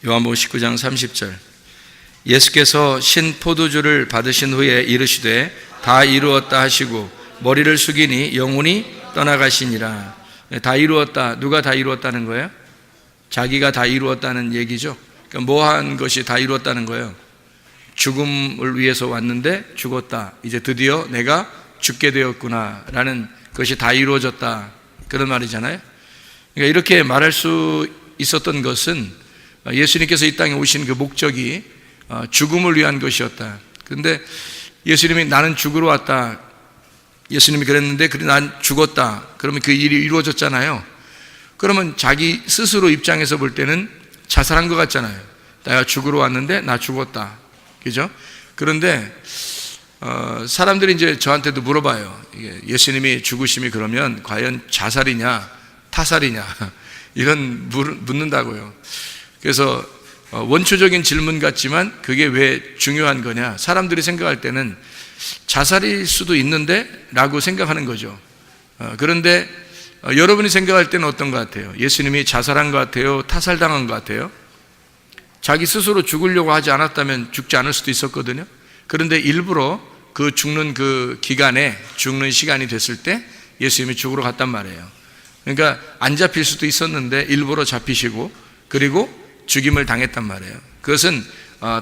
요한복음 19장 30절. 예수께서 신 포도주를 받으신 후에 이르시되 다 이루었다 하시고 머리를 숙이니 영혼이 떠나가시니라. 다 이루었다. 누가 다 이루었다는 거예요? 자기가 다 이루었다는 얘기죠. 그러니까 뭐한 것이 다 이루었다는 거예요? 죽음을 위해서 왔는데 죽었다. 이제 드디어 내가 죽게 되었구나 라는 것이 다 이루어졌다, 그런 말이잖아요. 그러니까 이렇게 말할 수 있었던 것은 예수님께서 이 땅에 오신 그 목적이 죽음을 위한 것이었다. 그런데 예수님이 나는 죽으러 왔다, 예수님이 그랬는데 그래 난 죽었다, 그러면 그 일이 이루어졌잖아요. 그러면 자기 스스로 입장에서 볼 때는 자살한 것 같잖아요. 내가 죽으러 왔는데 나 죽었다, 그죠? 그런데 사람들이 이제 저한테도 물어봐요. 예수님이 죽으심이 그러면 과연 자살이냐 타살이냐 이런 묻는다고요. 그래서 원초적인 질문 같지만 그게 왜 중요한 거냐, 사람들이 생각할 때는 자살일 수도 있는데 라고 생각하는 거죠. 그런데 여러분이 생각할 때는 어떤 것 같아요? 예수님이 자살한 것 같아요? 타살당한 것 같아요? 자기 스스로 죽으려고 하지 않았다면 죽지 않을 수도 있었거든요. 그런데 일부러 그 죽는 그 기간에, 죽는 시간이 됐을 때 예수님이 죽으러 갔단 말이에요. 그러니까 안 잡힐 수도 있었는데 일부러 잡히시고 그리고 죽임을 당했단 말이에요. 그것은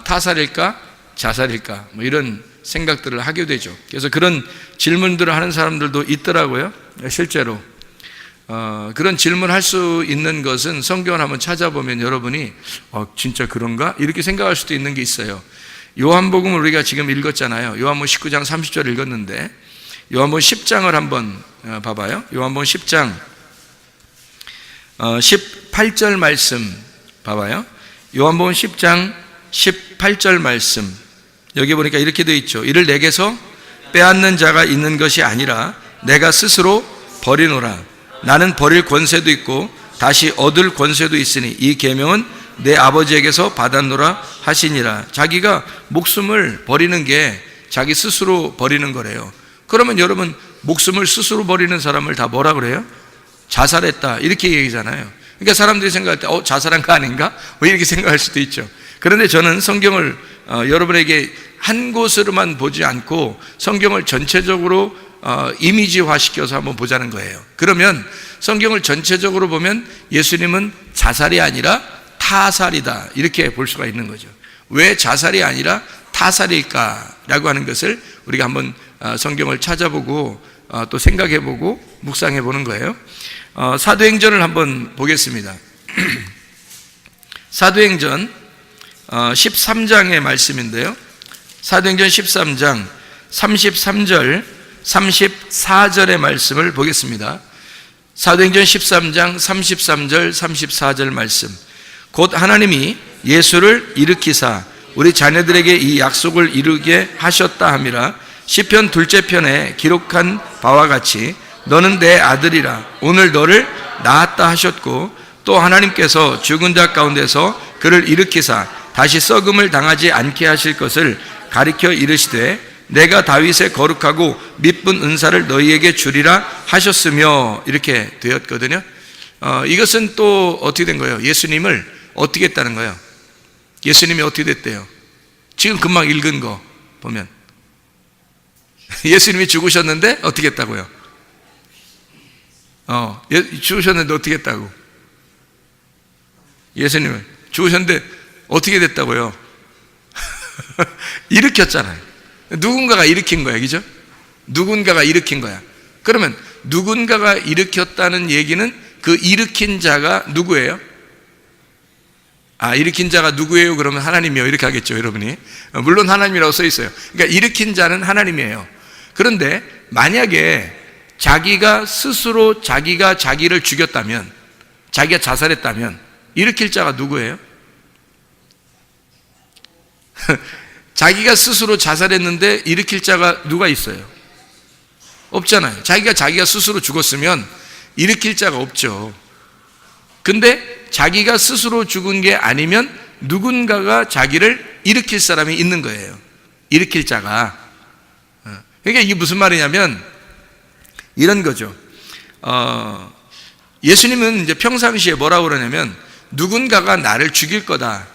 타살일까 자살일까 뭐 이런 생각들을 하게 되죠. 그래서 그런 질문들을 하는 사람들도 있더라고요. 실제로 그런 질문할 수 있는 것은 성경을 한번 찾아보면 여러분이 진짜 그런가? 이렇게 생각할 수도 있는 게 있어요. 요한복음을 우리가 지금 읽었잖아요. 요한복음 19장 30절 읽었는데 요한복음 10장을 한번 봐봐요. 요한복음 10장 18절 말씀 봐봐요. 요한복음 10장 18절 말씀, 여기 보니까 이렇게 되어 있죠. 이를 내게서 빼앗는 자가 있는 것이 아니라 내가 스스로 버리노라. 나는 버릴 권세도 있고 다시 얻을 권세도 있으니 이 계명은 내 아버지에게서 받았노라 하시니라. 자기가 목숨을 버리는 게 자기 스스로 버리는 거래요. 그러면 여러분, 목숨을 스스로 버리는 사람을 다 뭐라 그래요? 자살했다, 이렇게 얘기잖아요. 그러니까 사람들이 생각할 때 자살한 거 아닌가? 왜 이렇게 생각할 수도 있죠. 그런데 저는 성경을 여러분에게 한 곳으로만 보지 않고 성경을 전체적으로 이미지화 시켜서 한번 보자는 거예요. 그러면 성경을 전체적으로 보면 예수님은 자살이 아니라 타살이다, 이렇게 볼 수가 있는 거죠. 왜 자살이 아니라 타살일까라고 하는 것을 우리가 한번 성경을 찾아보고 또 생각해보고 묵상해보는 거예요. 사도행전을 한번 보겠습니다. 사도행전 13장의 말씀인데요, 사도행전 13장 33절 34절의 말씀을 보겠습니다. 사도행전 13장 33절 34절 말씀. 곧 하나님이 예수를 일으키사 우리 자녀들에게 이 약속을 이루게 하셨다 함이라. 시편 둘째 편에 기록한 바와 같이 너는 내 아들이라 오늘 너를 낳았다 하셨고, 또 하나님께서 죽은 자 가운데서 그를 일으키사 다시 썩음을 당하지 않게 하실 것을 가리켜 이르시되 내가 다윗의 거룩하고 믿은 은사를 너희에게 주리라 하셨으며, 이렇게 되었거든요. 이것은 또 어떻게 된 거예요? 예수님을 어떻게 했다는 거예요? 예수님이 어떻게 됐대요? 지금 금방 읽은 거 보면 예수님이 죽으셨는데 어떻게 했다고요? 죽으셨는데 어떻게 했다고? 예수님을 죽으셨는데 어떻게 됐다고요? 일으켰잖아요. 누군가가 일으킨 거야, 그죠? 누군가가 일으킨 거야. 그러면 누군가가 일으켰다는 얘기는 그 일으킨 자가 누구예요? 일으킨 자가 누구예요? 그러면 하나님이요, 이렇게 하겠죠, 여러분이. 물론 하나님이라고 써 있어요. 그러니까 일으킨 자는 하나님이에요. 그런데 만약에 자기가 스스로 자기가 자기를 죽였다면, 자기가 자살했다면 일으킬 자가 누구예요? 자기가 스스로 자살했는데 일으킬 자가 누가 있어요? 없잖아요. 자기가 스스로 죽었으면 일으킬 자가 없죠. 근데 자기가 스스로 죽은 게 아니면 누군가가 자기를 일으킬 사람이 있는 거예요. 일으킬 자가. 그러니까 이게 무슨 말이냐면 이런 거죠. 예수님은 이제 평상시에 뭐라고 그러냐면 누군가가 나를 죽일 거다,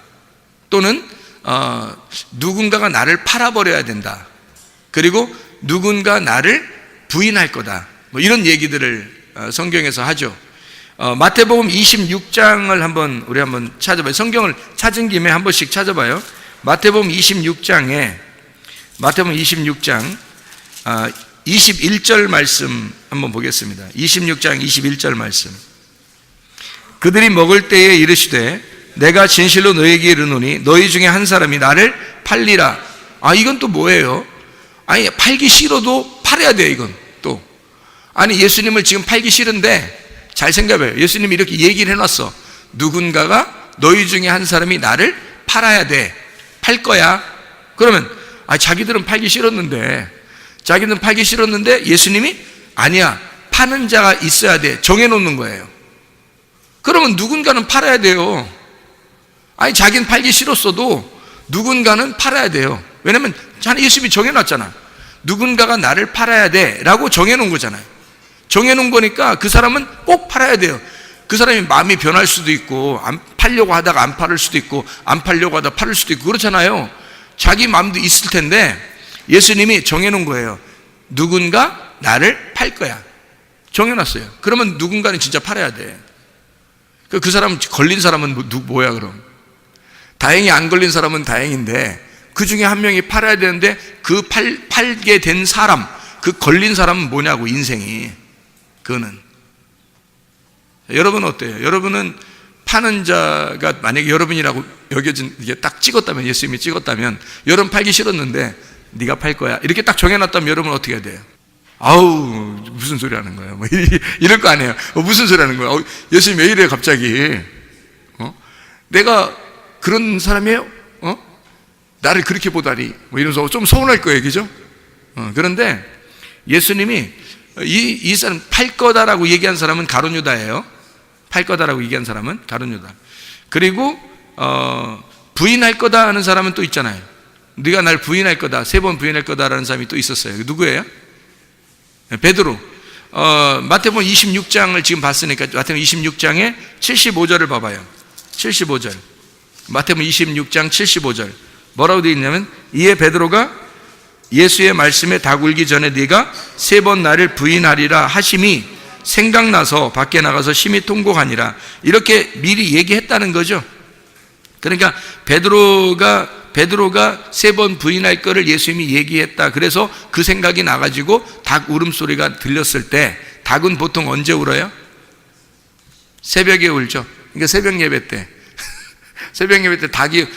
또는 누군가가 나를 팔아버려야 된다. 그리고 누군가 나를 부인할 거다. 뭐 이런 얘기들을 성경에서 하죠. 마태복음 26장을 우리 한번 찾아봐요. 성경을 찾은 김에 한 번씩 찾아봐요. 마태복음 26장 21절 말씀 한번 보겠습니다. 26장 21절 말씀. 그들이 먹을 때에 이르시되 내가 진실로 너희에게 이르노니 너희 중에 한 사람이 나를 팔리라. 이건 또 뭐예요? 아니, 팔기 싫어도 팔아야 돼요. 이건 또 아니, 예수님을 지금 팔기 싫은데 잘 생각해봐요. 예수님이 이렇게 얘기를 해놨어. 누군가가 너희 중에 한 사람이 나를 팔아야 돼. 팔 거야. 그러면 자기들은 팔기 싫었는데 예수님이 아니야, 파는 자가 있어야 돼. 정해놓는 거예요. 그러면 누군가는 팔아야 돼요. 아니, 자기는 팔기 싫었어도 누군가는 팔아야 돼요. 왜냐면 예수님이 정해놨잖아. 누군가가 나를 팔아야 돼 라고 정해놓은 거잖아요. 정해놓은 거니까 그 사람은 꼭 팔아야 돼요. 그 사람이 마음이 변할 수도 있고, 안 팔려고 하다가 안 팔을 수도 있고, 안 팔려고 하다가 팔을 수도 있고 그렇잖아요. 자기 마음도 있을 텐데 예수님이 정해놓은 거예요. 누군가 나를 팔 거야. 정해놨어요. 그러면 누군가는 진짜 팔아야 돼. 그 사람 걸린 사람은 뭐야 그럼? 다행히 안 걸린 사람은 다행인데 그 중에 한 명이 팔아야 되는데 그 팔게 된 사람, 그 걸린 사람은 뭐냐고, 인생이. 그거는. 여러분은 어때요? 여러분은 파는 자가 만약에 여러분이라고 여겨진, 이게 딱 찍었다면, 예수님이 찍었다면, 여러분 팔기 싫었는데 네가 팔 거야 이렇게 딱 정해놨다면 여러분 어떻게 해야 돼요? 아우, 무슨 소리 하는 거야? 뭐 이럴 거 아니에요. 무슨 소리 하는 거야? 예수님 왜 이래 갑자기? 내가 그런 사람이에요? 나를 그렇게 보다니, 뭐 이러면서 좀 서운할 거예요, 그죠? 그런데 예수님이 이 사람 팔 거다라고 얘기한 사람은 가룟 유다예요. 팔 거다라고 얘기한 사람은 가룟 유다. 그리고 부인할 거다 하는 사람은 또 있잖아요. 네가 날 부인할 거다, 3번 부인할 거다라는 사람이 또 있었어요. 누구예요? 베드로. 마태복음 26장을 지금 봤으니까 마태복음 26장에 75절을 봐봐요. 75절. 마태복음 26장 75절. 뭐라고 되어 있냐면, 이에 베드로가 예수의 말씀에 다굴기 전에 네가 3번 나를 부인하리라 하심이 생각나서 밖에 나가서 심히 통곡하니라. 이렇게 미리 얘기했다는 거죠. 그러니까 베드로가 3번 부인할 거를 예수님이 얘기했다. 그래서 그 생각이 나가지고 닭 울음소리가 들렸을 때, 닭은 보통 언제 울어요? 새벽에 울죠. 그러니까 새벽 예배 때 새벽 예배 때 닭이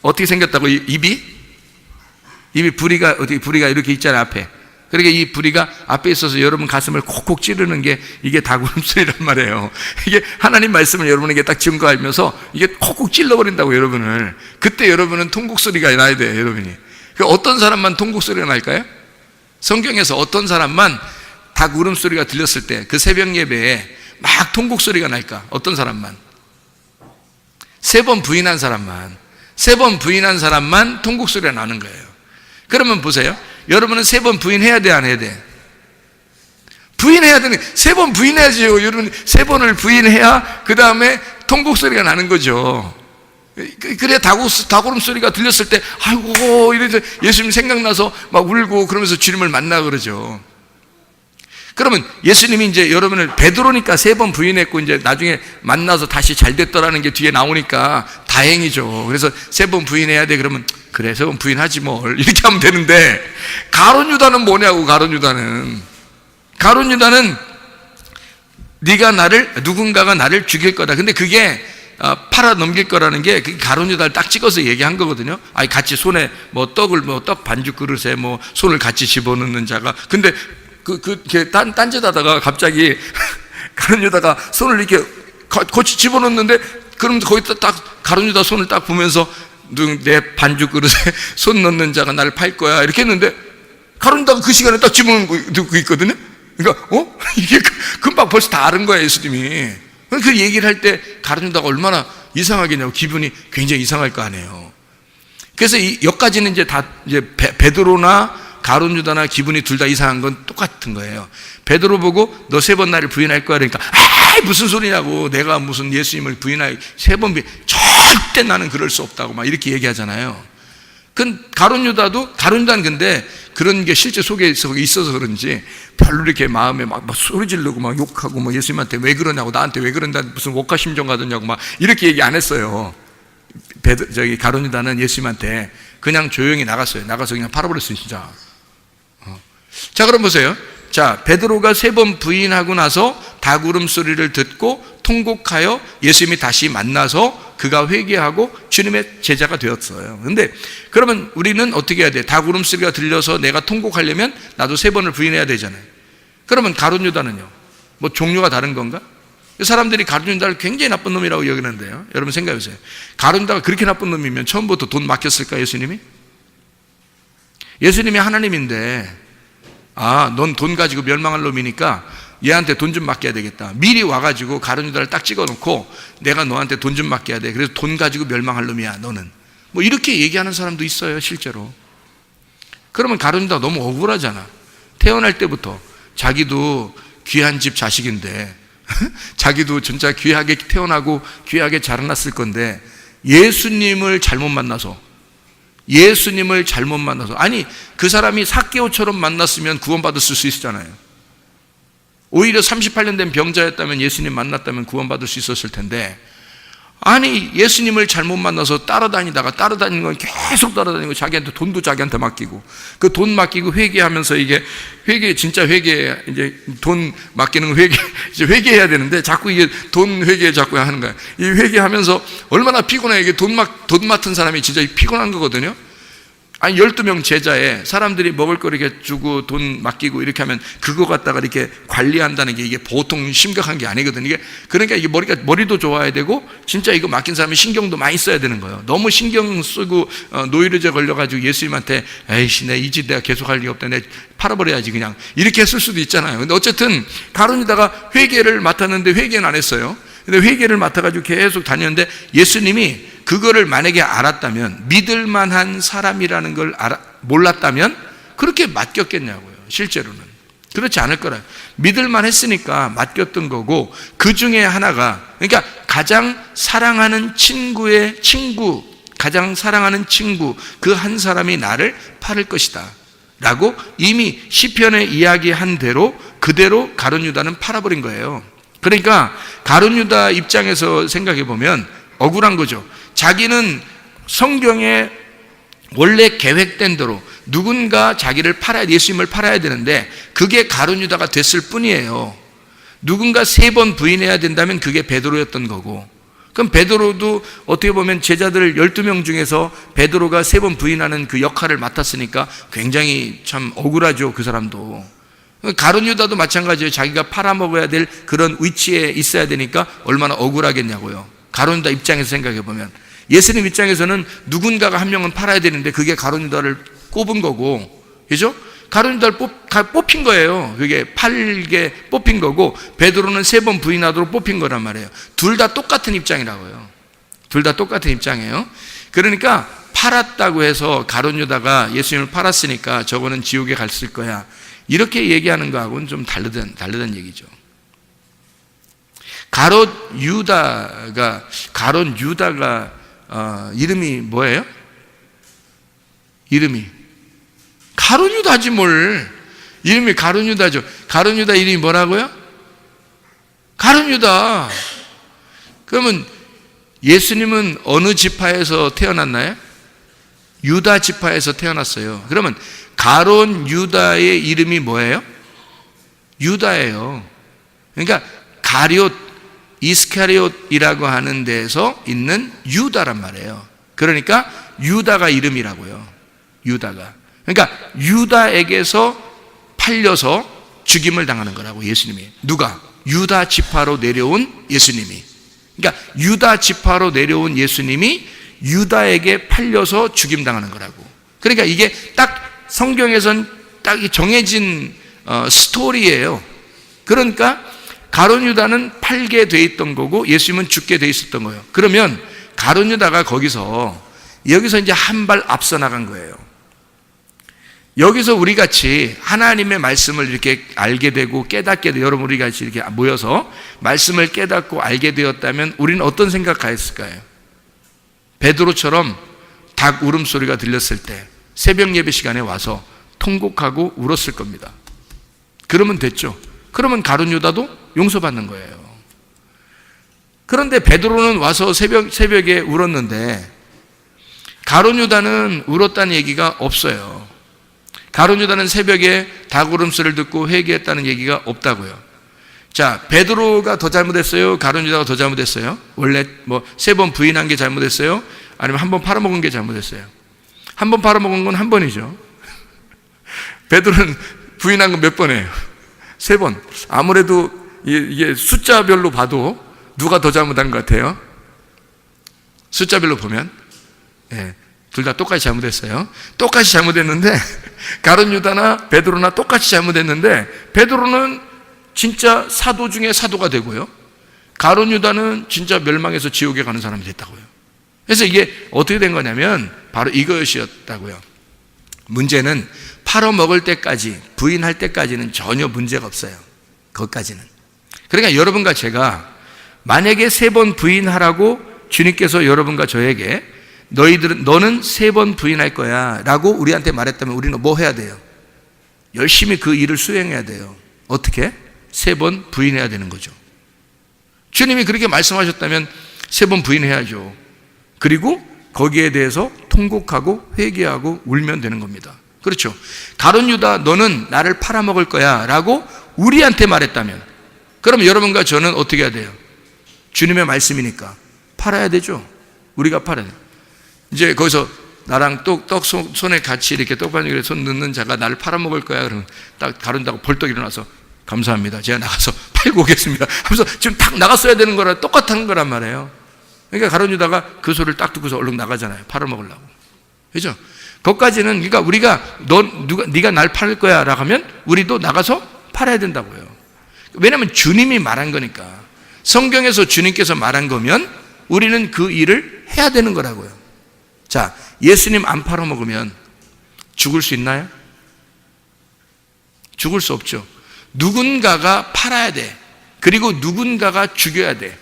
어떻게 생겼다고? 입이 부리가 이렇게 있잖아요, 앞에. 그러니까 이 부리가 앞에 있어서 여러분 가슴을 콕콕 찌르는 게 이게 닭 울음소리란 말이에요. 이게 하나님 말씀을 여러분에게 딱 증거하면서 이게 콕콕 찔러버린다고, 여러분을. 그때 여러분은 통곡소리가 나야 돼요, 여러분이. 어떤 사람만 통곡소리가 날까요? 성경에서 어떤 사람만 닭 울음소리가 들렸을 때 그 새벽 예배에 막 통곡소리가 날까? 어떤 사람만? 3번 부인한 사람만 통곡소리가 나는 거예요. 그러면 보세요. 여러분은 3번 부인해야 돼, 안 해야 돼? 부인해야 되는, 3번 부인해야지요. 여러분 3번을 부인해야 그 다음에 통곡소리가 나는 거죠. 그래야 닭울음 소리가 들렸을 때 아이고 이래서 예수님 생각나서 막 울고 그러면서 주님을 만나 그러죠. 그러면 예수님이 이제 여러분을, 베드로니까 3번 부인했고 이제 나중에 만나서 다시 잘 됐더라는 게 뒤에 나오니까 다행이죠. 그래서 3번 부인해야 돼. 그러면 그래, 3번 부인하지 뭘, 이렇게 하면 되는데, 가룟 유다는 뭐냐고. 가룟 유다는 누군가가 나를 죽일 거다. 근데 그게 팔아 넘길 거라는 게 가룟 유다를 딱 찍어서 얘기한 거거든요. 아니, 같이 손에 떡 반죽 그릇에 손을 같이 집어넣는 자가. 근데 딴짓하다가 갑자기 가룟 유다가 손을 이렇게 거치 집어넣는데, 그럼 거기다 딱 가룟 유다 손을 딱 보면서 내 반죽 그릇에 손 넣는 자가 나를 팔 거야 이렇게 했는데, 가룟 유다가 그 시간에 딱 집어넣고 있거든요. 그러니까 이게 금방 벌써 다 아는 거야, 예수님이. 그 얘기를 할 때 가룟 유다가 얼마나 이상하겠냐고, 기분이 굉장히 이상할 거 아니에요. 그래서 여기까지는 이제 다 이제 베드로나 가룟 유다나 기분이 둘 다 이상한 건 똑같은 거예요. 베드로 보고 너 3번 나를 부인할 거야 그러니까, 무슨 소리냐고, 내가 무슨 예수님을 부인할 3번 절대 나는 그럴 수 없다고 막 이렇게 얘기하잖아요. 가룟 유다는 근데 그런 게 실제 속에 있어서 그런지 별로 이렇게 마음에 막 소리 지르고 막 욕하고 막 예수님한테 왜 그러냐고, 나한테 왜 그런다, 무슨 목가심정 가졌냐고 막 이렇게 얘기 안 했어요. 가룟 유다는 예수님한테 그냥 조용히 나갔어요. 나가서 그냥 팔아버렸어요, 진짜. 자, 그럼 보세요. 자, 베드로가 3번 부인하고 나서 닭울음 소리를 듣고 통곡하여 예수님이 다시 만나서 그가 회개하고 주님의 제자가 되었어요. 근데 그러면 우리는 어떻게 해야 돼? 닭울음 소리가 들려서 내가 통곡하려면 나도 3번을 부인해야 되잖아요. 그러면 가룟 유다는요? 뭐 종류가 다른 건가? 사람들이 가룟 유다를 굉장히 나쁜 놈이라고 여기는데요. 여러분 생각해 보세요. 가룟 유다가 그렇게 나쁜 놈이면 처음부터 돈 맡겼을까, 예수님이? 예수님이 하나님인데, 넌 돈 가지고 멸망할 놈이니까 얘한테 돈 좀 맡겨야 되겠다. 미리 와가지고 가룟 유다를 딱 찍어놓고 내가 너한테 돈 좀 맡겨야 돼. 그래서 돈 가지고 멸망할 놈이야, 너는. 뭐 이렇게 얘기하는 사람도 있어요, 실제로. 그러면 가룟 유다 너무 억울하잖아. 태어날 때부터 자기도 귀한 집 자식인데 자기도 진짜 귀하게 태어나고 귀하게 자라났을 건데 예수님을 잘못 만나서, 아니 그 사람이 삭개오처럼 만났으면 구원받을 수 있었잖아요. 오히려 38년 된 병자였다면 예수님 만났다면 구원받을 수 있었을 텐데, 아니 예수님을 잘못 만나서 따라다니는 건 계속 따라다니고, 자기한테 돈도 자기한테 맡기고, 그 돈 맡기고 회개하면서, 이게 진짜 회개, 이제 돈 맡기는 거 이제 회개해야 되는데 자꾸 이게 돈 회개 자꾸 하는 거야. 이 회개하면서 얼마나 피곤해. 이게 돈 맡은 사람이 진짜 피곤한 거거든요. 아니 12명 제자에 사람들이 먹을 거 이렇게 주고 돈 맡기고 이렇게 하면 그거 갖다가 이렇게 관리한다는 게 이게 보통 심각한 게 아니거든요. 그러니까 이게 머리도 좋아야 되고, 진짜 이거 맡긴 사람이 신경도 많이 써야 되는 거예요. 너무 신경 쓰고 노이로제 걸려가지고 예수님한테 에이씨, 내 이 짓 내가 계속 할 리가 없다, 내 팔아버려야지 그냥, 이렇게 했을 수도 있잖아요. 근데 어쨌든 가룟 유다가 회개를 맡았는데 회개는 안 했어요. 근데 회개를 맡아가지고 계속 다녔는데 예수님이 그거를 만약에 알았다면, 믿을 만한 사람이라는 걸 몰랐다면 그렇게 맡겼겠냐고요. 실제로는 그렇지 않을 거라. 믿을 만했으니까 맡겼던 거고, 그 중에 하나가, 그러니까 가장 사랑하는 친구 그 한 사람이 나를 팔을 것이다 라고 이미 시편에 이야기한 대로 그대로 가룟 유다는 팔아버린 거예요. 그러니까 가룟 유다 입장에서 생각해 보면 억울한 거죠. 자기는 성경에 원래 계획된 대로 누군가 자기를 예수님을 팔아야 되는데 그게 가룟 유다가 됐을 뿐이에요. 누군가 3번 부인해야 된다면 그게 베드로였던 거고, 그럼 베드로도 어떻게 보면 제자들 12명 중에서 베드로가 3번 부인하는 그 역할을 맡았으니까 굉장히 참 억울하죠, 그 사람도. 가룟 유다도 마찬가지예요. 자기가 팔아먹어야 될 그런 위치에 있어야 되니까 얼마나 억울하겠냐고요. 가룟 유다 입장에서 생각해 보면, 예수님 입장에서는 누군가가 한 명은 팔아야 되는데 그게 가룟 유다를 꼽은 거고, 그죠? 가룟 유다를 뽑힌 거예요. 그게 팔게 뽑힌 거고, 베드로는 3번 부인하도록 뽑힌 거란 말이에요. 둘 다 똑같은 입장이라고요. 둘 다 똑같은 입장이에요. 그러니까 팔았다고 해서 가룟 유다가 예수님을 팔았으니까 저거는 지옥에 갔을 거야, 이렇게 얘기하는 거하고는 좀 다르다는 얘기죠. 가룟 유다가 이름이 뭐예요? 이름이 가룟 유다지 뭘. 이름이 가룟 유다죠. 가룟 유다 이름이 뭐라고요? 가룟 유다. 그러면 예수님은 어느 지파에서 태어났나요? 유다 지파에서 태어났어요. 그러면 가룟 유다의 이름이 뭐예요? 유다예요. 그러니까 가룟 이스카리옷이라고 하는 데서 있는 유다란 말이에요. 그러니까 유다가 이름이라고요. 유다가. 그러니까 유다에게서 팔려서 죽임을 당하는 거라고, 예수님이. 누가? 유다 지파로 내려온 예수님이. 그러니까 유다 지파로 내려온 예수님이 유다에게 팔려서 죽임당하는 거라고. 그러니까 이게 딱 성경에선 딱 정해진 스토리예요. 그러니까 가룟 유다는 팔게 돼 있던 거고 예수님은 죽게 돼 있었던 거예요. 그러면 가룟 유다가 여기서 이제 한 발 앞서 나간 거예요. 여기서 우리 같이 하나님의 말씀을 이렇게 알게 되고 깨닫게 되고, 여러분 우리 같이 이렇게 모여서 말씀을 깨닫고 알게 되었다면 우리는 어떤 생각하였을까요? 베드로처럼 닭 울음소리가 들렸을 때 새벽 예배 시간에 와서 통곡하고 울었을 겁니다. 그러면 됐죠. 그러면 가룟 유다도 용서받는 거예요. 그런데 베드로는 와서 새벽에 울었는데 가룟 유다는 울었다는 얘기가 없어요. 가룟 유다는 새벽에 닭 울음소리를 듣고 회개했다는 얘기가 없다고요. 자, 베드로가 더 잘못했어요? 가룟 유다가 더 잘못했어요? 원래 뭐 3번 부인한 게 잘못했어요? 아니면 한 번 팔아먹은 게 잘못했어요? 한 번 팔아먹은 건 한 번이죠. 베드로는 부인한 건 몇 번이에요? 3번. 아무래도 이게 숫자별로 봐도 누가 더 잘못한 것 같아요? 숫자별로 보면 둘 다 똑같이 잘못했어요. 똑같이 잘못했는데 가룟 유다나 베드로나 똑같이 잘못했는데 베드로는 진짜 사도 중에 사도가 되고요, 가룟 유다는 진짜 멸망해서 지옥에 가는 사람이 됐다고요. 그래서 이게 어떻게 된 거냐면 바로 이것이었다고요. 문제는 팔아먹을 때까지, 부인할 때까지는 전혀 문제가 없어요. 거기까지는. 그러니까 여러분과 제가 만약에 3번 부인하라고 주님께서 여러분과 저에게 너는 3번 부인할 거야 라고 우리한테 말했다면 우리는 뭐 해야 돼요? 열심히 그 일을 수행해야 돼요. 어떻게? 3번 부인해야 되는 거죠. 주님이 그렇게 말씀하셨다면 3번 부인해야죠. 그리고 거기에 대해서 통곡하고 회개하고 울면 되는 겁니다. 그렇죠. 가룟 유다 너는 나를 팔아먹을 거야 라고 우리한테 말했다면 그럼 여러분과 저는 어떻게 해야 돼요? 주님의 말씀이니까 팔아야 되죠. 우리가 팔아야 돼요. 이제 거기서 나랑 떡 손에 같이 이렇게 떡반죽에 손 넣는 자가 나를 팔아먹을 거야 그러면 딱 가른다고 벌떡 일어나서 감사합니다, 제가 나가서 팔고 오겠습니다 하면서 지금 딱 나갔어야 되는 거랑 똑같은 거란 말이에요. 그러니까 가룟 유다가 그 소리를 딱 듣고서 얼른 나가잖아요. 팔아먹으려고. 그죠? 거기까지는 그러니까 우리가 네가 날 팔 거야 라고 하면 우리도 나가서 팔아야 된다고요. 왜냐하면 주님이 말한 거니까. 성경에서 주님께서 말한 거면 우리는 그 일을 해야 되는 거라고요. 자, 예수님 안 팔아먹으면 죽을 수 있나요? 죽을 수 없죠. 누군가가 팔아야 돼. 그리고 누군가가 죽여야 돼.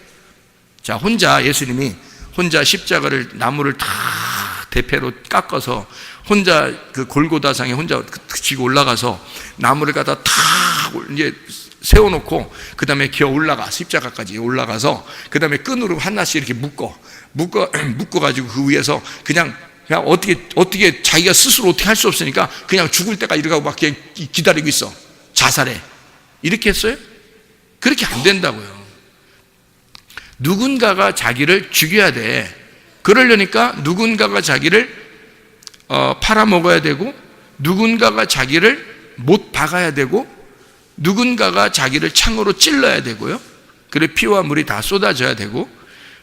자, 예수님이 혼자 십자가를, 나무를 다 대패로 깎아서 혼자 그 골고다상에 혼자 지고 올라가서 나무를 갖다 다 이제 세워놓고 그 다음에 기어 올라가, 십자가까지 올라가서 그 다음에 끈으로 하나씩 이렇게 묶어가지고 그 위에서 그냥 어떻게 자기가 스스로 어떻게 할 수 없으니까 그냥 죽을 때까지 이러고 막 기다리고 있어. 자살해. 이렇게 했어요? 그렇게 안 된다고요. 누군가가 자기를 죽여야 돼. 그러려니까 누군가가 자기를 팔아먹어야 되고, 누군가가 자기를 못 박아야 되고, 누군가가 자기를 창으로 찔러야 되고요. 그리고 피와 물이 다 쏟아져야 되고,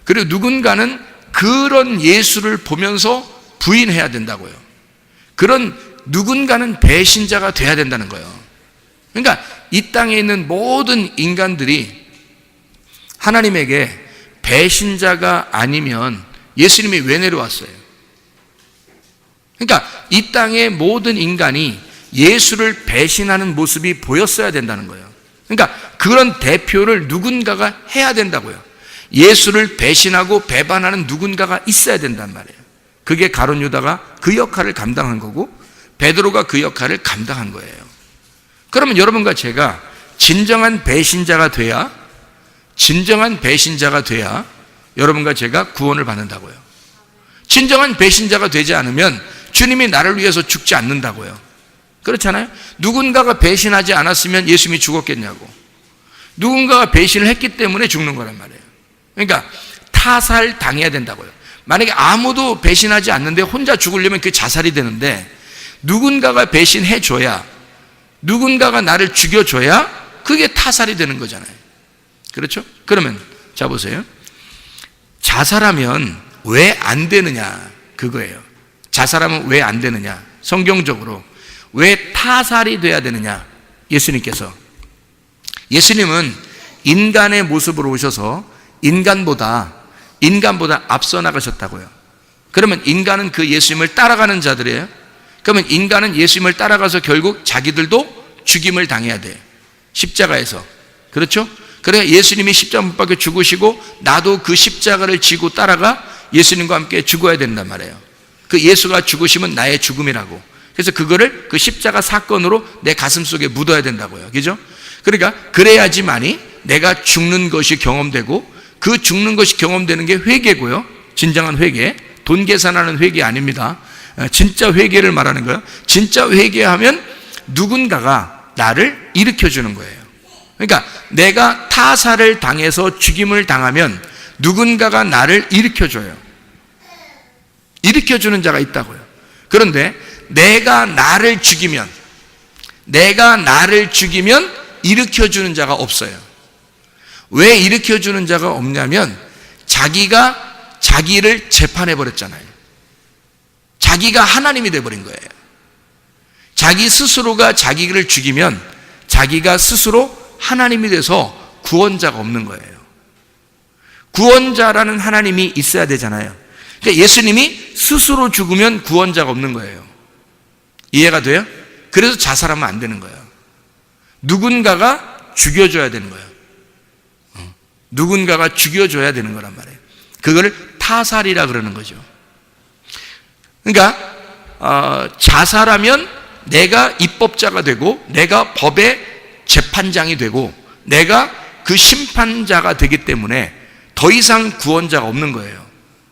그리고 누군가는 그런 예수를 보면서 부인해야 된다고요. 그런 누군가는 배신자가 돼야 된다는 거예요. 그러니까 이 땅에 있는 모든 인간들이 하나님에게 배신자가 아니면 예수님이 왜 내려왔어요? 그러니까 이 땅의 모든 인간이 예수를 배신하는 모습이 보였어야 된다는 거예요. 그러니까 그런 대표를 누군가가 해야 된다고요. 예수를 배신하고 배반하는 누군가가 있어야 된단 말이에요. 그게 가룟 유다가 그 역할을 감당한 거고 베드로가 그 역할을 감당한 거예요. 그러면 여러분과 제가 진정한 배신자가 돼야 여러분과 제가 구원을 받는다고요. 진정한 배신자가 되지 않으면 주님이 나를 위해서 죽지 않는다고요. 그렇잖아요? 누군가가 배신하지 않았으면 예수님이 죽었겠냐고. 누군가가 배신을 했기 때문에 죽는 거란 말이에요. 그러니까 타살 당해야 된다고요. 만약에 아무도 배신하지 않는데 혼자 죽으려면 그게 자살이 되는데 누군가가 배신해줘야, 누군가가 나를 죽여줘야 그게 타살이 되는 거잖아요. 그렇죠? 그러면 자 보세요. 자살하면 왜 안 되느냐, 그거예요. 자살하면 왜 안 되느냐, 성경적으로 왜 타살이 돼야 되느냐. 예수님은 인간의 모습으로 오셔서 인간보다 앞서 나가셨다고요. 그러면 인간은 그 예수님을 따라가는 자들이에요. 그러면 인간은 예수님을 따라가서 결국 자기들도 죽임을 당해야 돼요. 십자가에서. 그렇죠? 그래 예수님이 십자가 못 박혀 죽으시고 나도 그 십자가를 지고 따라가 예수님과 함께 죽어야 된단 말이에요. 그 예수가 죽으시면 나의 죽음이라고. 그래서 그거를 그 십자가 사건으로 내 가슴 속에 묻어야 된다고요. 그죠? 그러니까 그래야지만이 내가 죽는 것이 경험되고, 그 죽는 것이 경험되는 게 회개고요. 진정한 회개, 돈 계산하는 회개 아닙니다. 진짜 회개를 말하는 거예요. 진짜 회개하면 누군가가 나를 일으켜주는 거예요. 그러니까 내가 타살을 당해서 죽임을 당하면 누군가가 나를 일으켜줘요. 일으켜주는 자가 있다고요. 그런데 내가 나를 죽이면 일으켜주는 자가 없어요. 왜 일으켜주는 자가 없냐면 자기가 자기를 재판해버렸잖아요. 자기가 하나님이 돼버린 거예요. 자기 스스로가 자기를 죽이면 자기가 스스로 하나님이 돼서 구원자가 없는 거예요. 구원자라는 하나님이 있어야 되잖아요. 그러니까 예수님이 스스로 죽으면 구원자가 없는 거예요. 이해가 돼요? 그래서 자살하면 안 되는 거예요. 누군가가 죽여줘야 되는 거예요. 누군가가 죽여줘야 되는 거란 말이에요. 그거를 타살이라 그러는 거죠. 그러니까 자살하면 내가 입법자가 되고, 내가 법의 재판장이 되고, 내가 그 심판자가 되기 때문에 더 이상 구원자가 없는 거예요.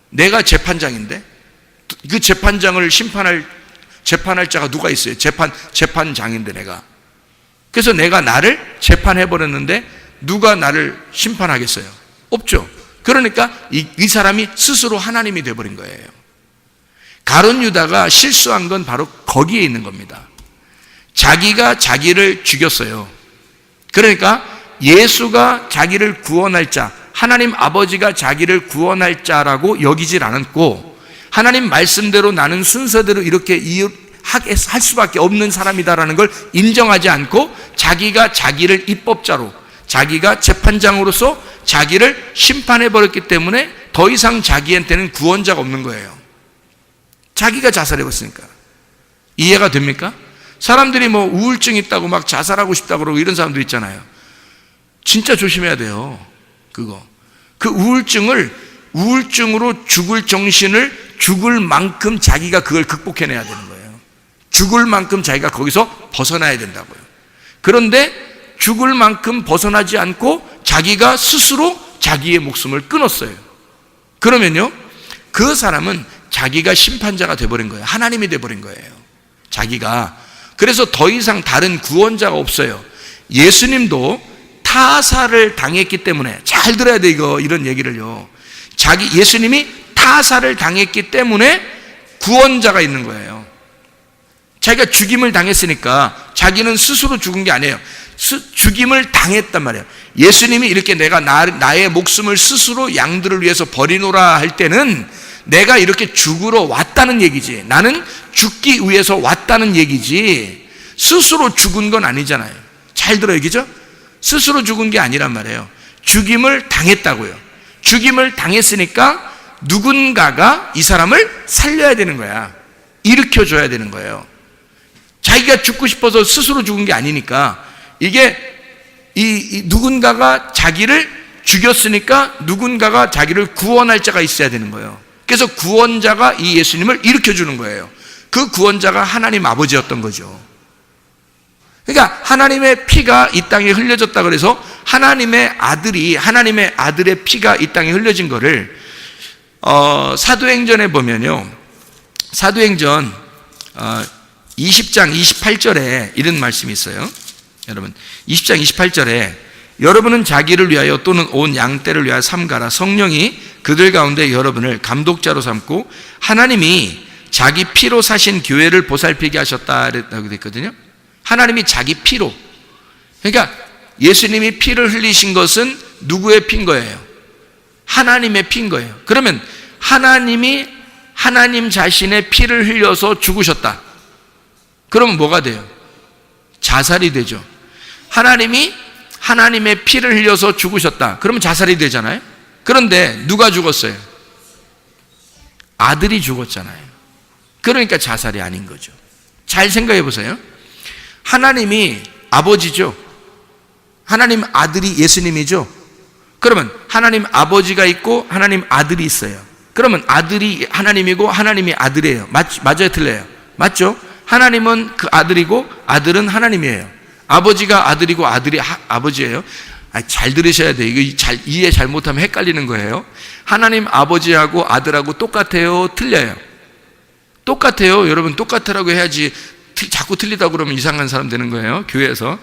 내가 재판장인데 그 재판장을 재판할 자가 누가 있어요? 재판장인데 내가. 그래서 내가 나를 재판해버렸는데 누가 나를 심판하겠어요? 없죠. 그러니까 이 사람이 스스로 하나님이 되어버린 거예요. 가룟 유다가 실수한 건 바로 거기에 있는 겁니다. 자기가 자기를 죽였어요. 그러니까 예수가 자기를 구원할 자, 하나님 아버지가 자기를 구원할 자라고 여기질 않았고, 하나님 말씀대로 나는 순서대로 이렇게 할 수밖에 없는 사람이다라는 걸 인정하지 않고, 자기가 자기를 입법자로, 자기가 재판장으로서 자기를 심판해버렸기 때문에 더 이상 자기한테는 구원자가 없는 거예요. 자기가 자살해버렸으니까. 이해가 됩니까? 사람들이 뭐 우울증 있다고 막 자살하고 싶다고 그러고 이런 사람들 있잖아요. 진짜 조심해야 돼요. 그 우울증으로 죽을 정신을 죽을 만큼 자기가 그걸 극복해내야 되는 거예요. 죽을 만큼 자기가 거기서 벗어나야 된다고요. 그런데 죽을 만큼 벗어나지 않고 자기가 스스로 자기의 목숨을 끊었어요. 그러면요, 그 사람은 자기가 심판자가 돼버린 거예요. 하나님이 돼버린 거예요. 자기가. 그래서 더 이상 다른 구원자가 없어요. 예수님도 타살을 당했기 때문에, 잘 들어야 돼 이런 얘기를요. 예수님이 타살을 당했기 때문에 구원자가 있는 거예요. 자기가 죽임을 당했으니까 자기는 스스로 죽은 게 아니에요. 죽임을 당했단 말이에요. 예수님이 이렇게 내가 나의 목숨을 스스로 양들을 위해서 버리노라 할 때는 내가 이렇게 죽으러 왔다는 얘기지, 나는 죽기 위해서 왔다는 얘기지, 스스로 죽은 건 아니잖아요. 잘 들어요, 그죠? 스스로 죽은 게 아니란 말이에요. 죽임을 당했다고요. 죽임을 당했으니까 누군가가 이 사람을 살려야 되는 거야. 일으켜줘야 되는 거예요. 자기가 죽고 싶어서 스스로 죽은 게 아니니까, 이게 누군가가 자기를 죽였으니까 누군가가 자기를 구원할 자가 있어야 되는 거예요. 그래서 구원자가 이 예수님을 일으켜주는 거예요. 그 구원자가 하나님 아버지였던 거죠. 그러니까 하나님의 피가 이 땅에 흘려졌다 그래서 하나님의 아들의 피가 이 땅에 흘려진 거를 사도행전에 보면요, 사도행전 20장 28절에 이런 말씀이 있어요. 여러분, 20장 28절에 여러분은 자기를 위하여 또는 온 양떼를 위하여 삼가라. 성령이 그들 가운데 여러분을 감독자로 삼고 하나님이 자기 피로 사신 교회를 보살피게 하셨다라고 됐거든요. 하나님이 자기 피로. 그러니까 예수님이 피를 흘리신 것은 누구의 피인 거예요? 하나님의 피인 거예요. 그러면 하나님이 하나님 자신의 피를 흘려서 죽으셨다. 그러면 뭐가 돼요? 자살이 되죠. 하나님이 하나님의 피를 흘려서 죽으셨다. 그러면 자살이 되잖아요. 그런데 누가 죽었어요? 아들이 죽었잖아요. 그러니까 자살이 아닌 거죠. 잘 생각해 보세요. 하나님이 아버지죠. 하나님 아들이 예수님이죠. 그러면 하나님 아버지가 있고 하나님 아들이 있어요. 그러면 아들이 하나님이고 하나님이 아들이에요. 맞아요, 틀려요? 맞죠? 하나님은 그 아들이고 아들은 하나님이에요. 아버지가 아들이고 아들이 아버지예요. 잘 들으셔야 돼요. 이거 이해 잘못하면 헷갈리는 거예요. 하나님 아버지하고 아들하고 똑같아요, 틀려요? 똑같아요. 여러분, 똑같으라고 해야지 자꾸 틀리다고 그러면 이상한 사람 되는 거예요, 교회에서.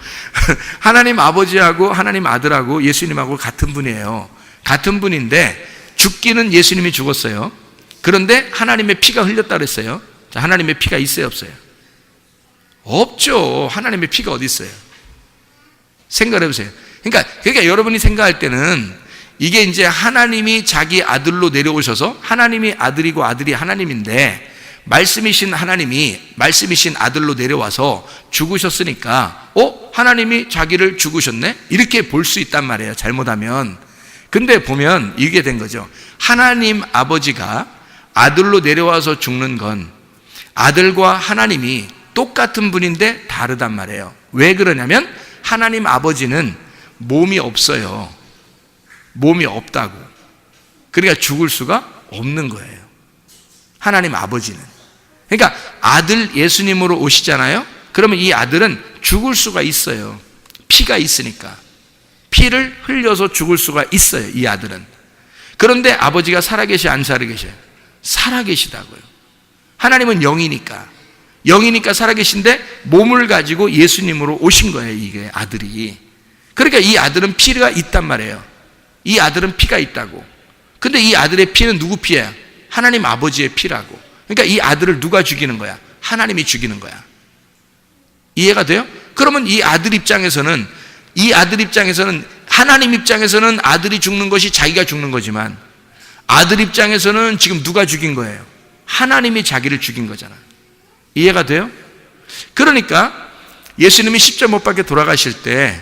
하나님 아버지하고 하나님 아들하고 예수님하고 같은 분이에요. 같은 분인데 죽기는 예수님이 죽었어요. 그런데 하나님의 피가 흘렸다고 그랬어요. 자, 하나님의 피가 있어요, 없어요? 없죠. 하나님의 피가 어디 있어요? 생각해 보세요. 그러니까 여러분이 생각할 때는 이게 이제 하나님이 자기 아들로 내려오셔서 하나님이 아들이고 아들이 하나님인데 말씀이신 하나님이 말씀이신 아들로 내려와서 죽으셨으니까 하나님이 자기를 죽으셨네? 이렇게 볼 수 있단 말이에요, 잘못하면. 근데 보면 이게 된 거죠. 하나님 아버지가 아들로 내려와서 죽는 건 아들과 하나님이 똑같은 분인데 다르단 말이에요. 왜 그러냐면 하나님 아버지는 몸이 없어요. 몸이 없다고. 그러니까 죽을 수가 없는 거예요, 하나님 아버지는. 그러니까 아들 예수님으로 오시잖아요. 그러면 이 아들은 죽을 수가 있어요. 피가 있으니까. 피를 흘려서 죽을 수가 있어요, 이 아들은. 그런데 아버지가 살아계셔, 안 살아계셔요? 살아계시다고요. 하나님은 영이니까 살아계신데 몸을 가지고 예수님으로 오신 거예요, 이게 아들이. 그러니까 이 아들은 피가 있단 말이에요. 이 아들은 피가 있다고. 근데 이 아들의 피는 누구 피야? 하나님 아버지의 피라고. 그러니까 이 아들을 누가 죽이는 거야? 하나님이 죽이는 거야. 이해가 돼요? 그러면 이 아들 입장에서는 하나님 입장에서는 아들이 죽는 것이 자기가 죽는 거지만 아들 입장에서는 지금 누가 죽인 거예요? 하나님이 자기를 죽인 거잖아. 이해가 돼요? 그러니까 예수님이 십자가 못 박혀 돌아가실 때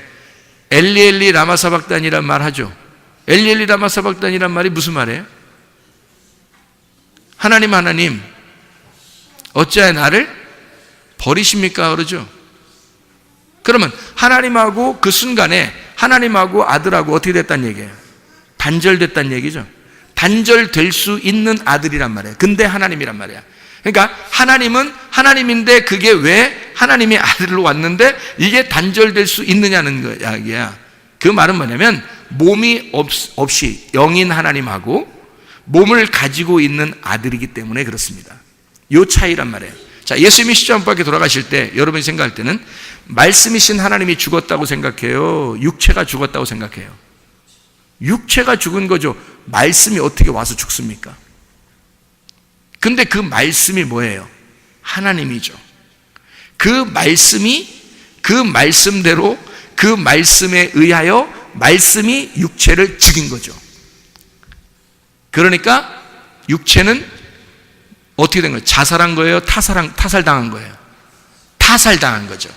엘리 엘리 라마 사박단이란 말 하죠. 엘리 엘리 라마 사박단이란 말이 무슨 말이에요? 하나님 하나님 어찌하여 나를 버리십니까? 그러죠. 그러면 하나님하고 그 순간에 하나님하고 아들하고 어떻게 됐다는 얘기예요? 단절됐다는 얘기죠. 단절될 수 있는 아들이란 말이에요. 근데 하나님이란 말이야. 그러니까 하나님은 하나님인데 그게 왜 하나님의 아들로 왔는데 이게 단절될 수 있느냐는 이야기야. 그 말은 뭐냐면 몸이 없이 영인 하나님하고 몸을 가지고 있는 아들이기 때문에 그렇습니다. 요 차이란 말이에요. 자, 예수님이 십자가 못 박혀 돌아가실 때 여러분이 생각할 때는 말씀이신 하나님이 죽었다고 생각해요? 육체가 죽었다고 생각해요? 육체가 죽은 거죠. 말씀이 어떻게 와서 죽습니까? 근데 그 말씀이 뭐예요? 하나님이죠. 그 말씀이 그 말씀대로 그 말씀에 의하여 말씀이 육체를 죽인 거죠. 그러니까 육체는 어떻게 된 거예요? 자살한 거예요? 타살당한 거예요? 타살당한 거죠.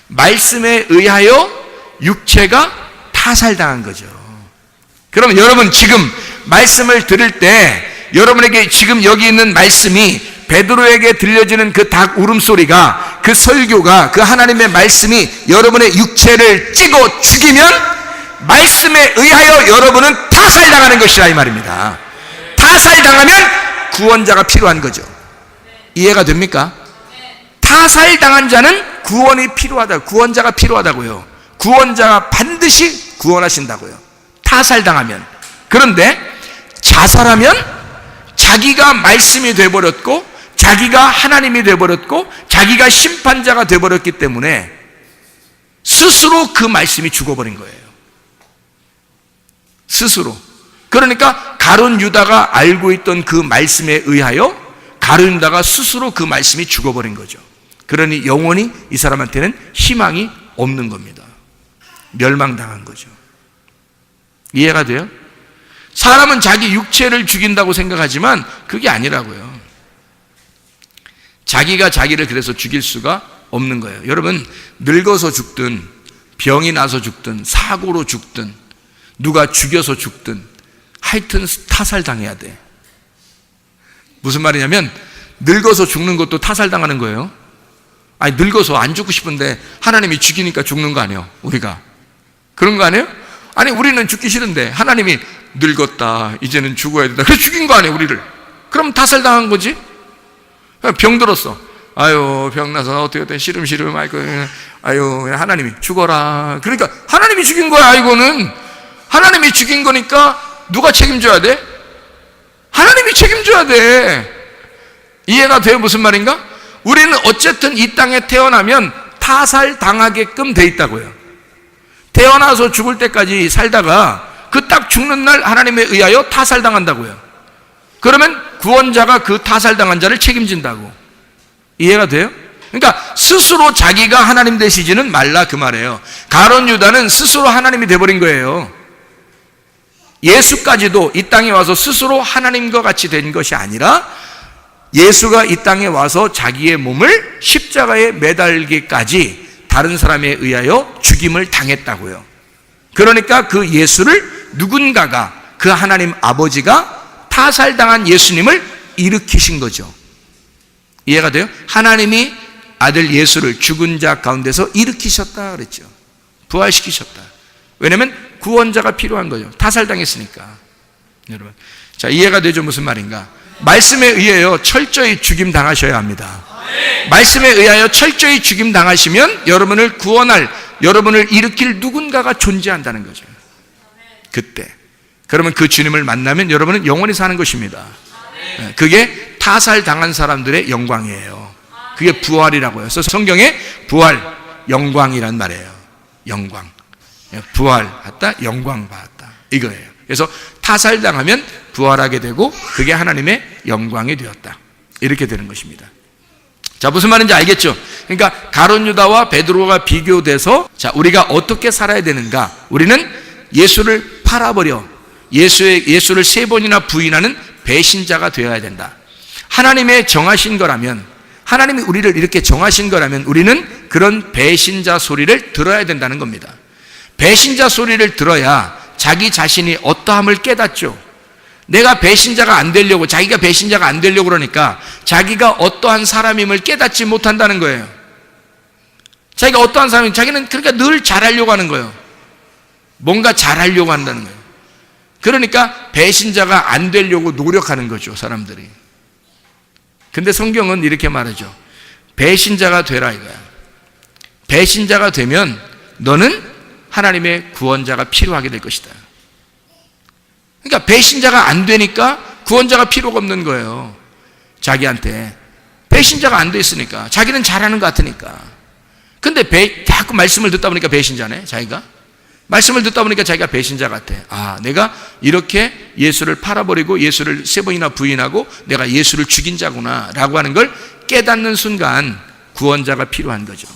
말씀에 의하여 육체가 타살당한 거죠. 그러면 여러분 지금 말씀을 들을 때 여러분에게 지금 여기 있는 말씀이 베드로에게 들려지는 그 닭 울음소리가 그 설교가 그 하나님의 말씀이 여러분의 육체를 찌고 죽이면 말씀에 의하여 여러분은 타살당하는 것이라 이 말입니다. 타살당하면 구원자가 필요한 거죠. 이해가 됩니까? 타살당한 자는 구원이 필요하다. 구원자가 필요하다고요. 구원자가 반드시 구원하신다고요. 타살당하면. 그런데 자살하면 자기가 말씀이 되어버렸고 자기가 하나님이 되어버렸고 자기가 심판자가 되어버렸기 때문에 스스로 그 말씀이 죽어버린 거예요. 스스로. 그러니까 가룟 유다가 알고 있던 그 말씀에 의하여 가룟 유다가 스스로 그 말씀이 죽어버린 거죠. 그러니 영원히 이 사람한테는 희망이 없는 겁니다. 멸망당한 거죠. 이해가 돼요? 사람은 자기 육체를 죽인다고 생각하지만 그게 아니라고요. 자기가 자기를 그래서 죽일 수가 없는 거예요. 여러분, 늙어서 죽든 병이 나서 죽든 사고로 죽든 누가 죽여서 죽든 하여튼 타살당해야 돼. 무슨 말이냐면 늙어서 죽는 것도 타살당하는 거예요. 아니, 늙어서 안 죽고 싶은데 하나님이 죽이니까 죽는 거 아니에요, 우리가? 그런 거 아니에요? 아니, 우리는 죽기 싫은데 하나님이 늙었다, 이제는 죽어야 된다, 그래서 죽인 거 아니에요, 우리를. 그럼 타살당한 거지. 병 들었어. 아유, 병나서 어떻게 된 시름시름, 아유, 하나님이 죽어라. 그러니까 하나님이 죽인 거야. 이거는 하나님이 죽인 거니까 누가 책임져야 돼? 하나님이 책임져야 돼. 이해가 돼요? 무슨 말인가? 우리는 어쨌든 이 땅에 태어나면 타살당하게끔 돼 있다고요. 태어나서 죽을 때까지 살다가 그 딱 죽는 날 하나님에 의하여 타살당한다고요. 그러면 구원자가 그 타살당한 자를 책임진다고. 이해가 돼요? 그러니까 스스로 자기가 하나님 되시지는 말라 그 말이에요. 가룟 유다는 스스로 하나님이 돼버린 거예요. 예수까지도 이 땅에 와서 스스로 하나님과 같이 된 것이 아니라 예수가 이 땅에 와서 자기의 몸을 십자가에 매달기까지 다른 사람에 의하여 죽임을 당했다고요. 그러니까 그 예수를 누군가가, 그 하나님 아버지가 타살당한 예수님을 일으키신 거죠. 이해가 돼요? 하나님이 아들 예수를 죽은 자 가운데서 일으키셨다 그랬죠. 부활시키셨다. 왜냐하면 구원자가 필요한 거죠. 타살당했으니까. 여러분, 자, 이해가 되죠? 무슨 말인가? 말씀에 의하여 철저히 죽임 당하셔야 합니다. 말씀에 의하여 철저히 죽임 당하시면 여러분을 구원할, 여러분을 일으킬 누군가가 존재한다는 거죠. 그때. 그러면 그 주님을 만나면 여러분은 영원히 사는 것입니다. 그게 타살당한 사람들의 영광이에요. 그게 부활이라고요. 그래서 성경에 부활, 영광이란 말이에요. 영광. 부활했다, 영광 받았다. 이거예요. 그래서 타살당하면 부활하게 되고 그게 하나님의 영광이 되었다. 이렇게 되는 것입니다. 자, 무슨 말인지 알겠죠? 그러니까 가룟 유다와 베드로가 비교돼서 자, 우리가 어떻게 살아야 되는가? 우리는 예수를 팔아버려 예수를 3번이나 부인하는 배신자가 되어야 된다. 하나님의 정하신 거라면, 하나님이 우리를 이렇게 정하신 거라면 우리는 그런 배신자 소리를 들어야 된다는 겁니다. 배신자 소리를 들어야 자기 자신이 어떠함을 깨닫죠. 내가 배신자가 안 되려고, 자기가 배신자가 안 되려고 그러니까 자기가 어떠한 사람임을 깨닫지 못한다는 거예요. 자기가 어떠한 사람이, 자기는 그러니까 늘 잘하려고 하는 거예요. 뭔가 잘하려고 한다는 거예요. 그러니까 배신자가 안 되려고 노력하는 거죠, 사람들이. 근데 성경은 이렇게 말하죠. 배신자가 되라 이거야. 배신자가 되면 너는 하나님의 구원자가 필요하게 될 것이다. 그러니까 배신자가 안 되니까 구원자가 필요가 없는 거예요. 자기한테. 배신자가 안 돼 있으니까. 자기는 잘하는 것 같으니까. 근데 자꾸 말씀을 듣다 보니까 배신자네, 자기가. 말씀을 듣다 보니까 자기가 배신자 같아. 아, 내가 이렇게 예수를 팔아버리고 예수를 3번이나 부인하고 내가 예수를 죽인 자구나 라고 하는 걸 깨닫는 순간 구원자가 필요한 거죠.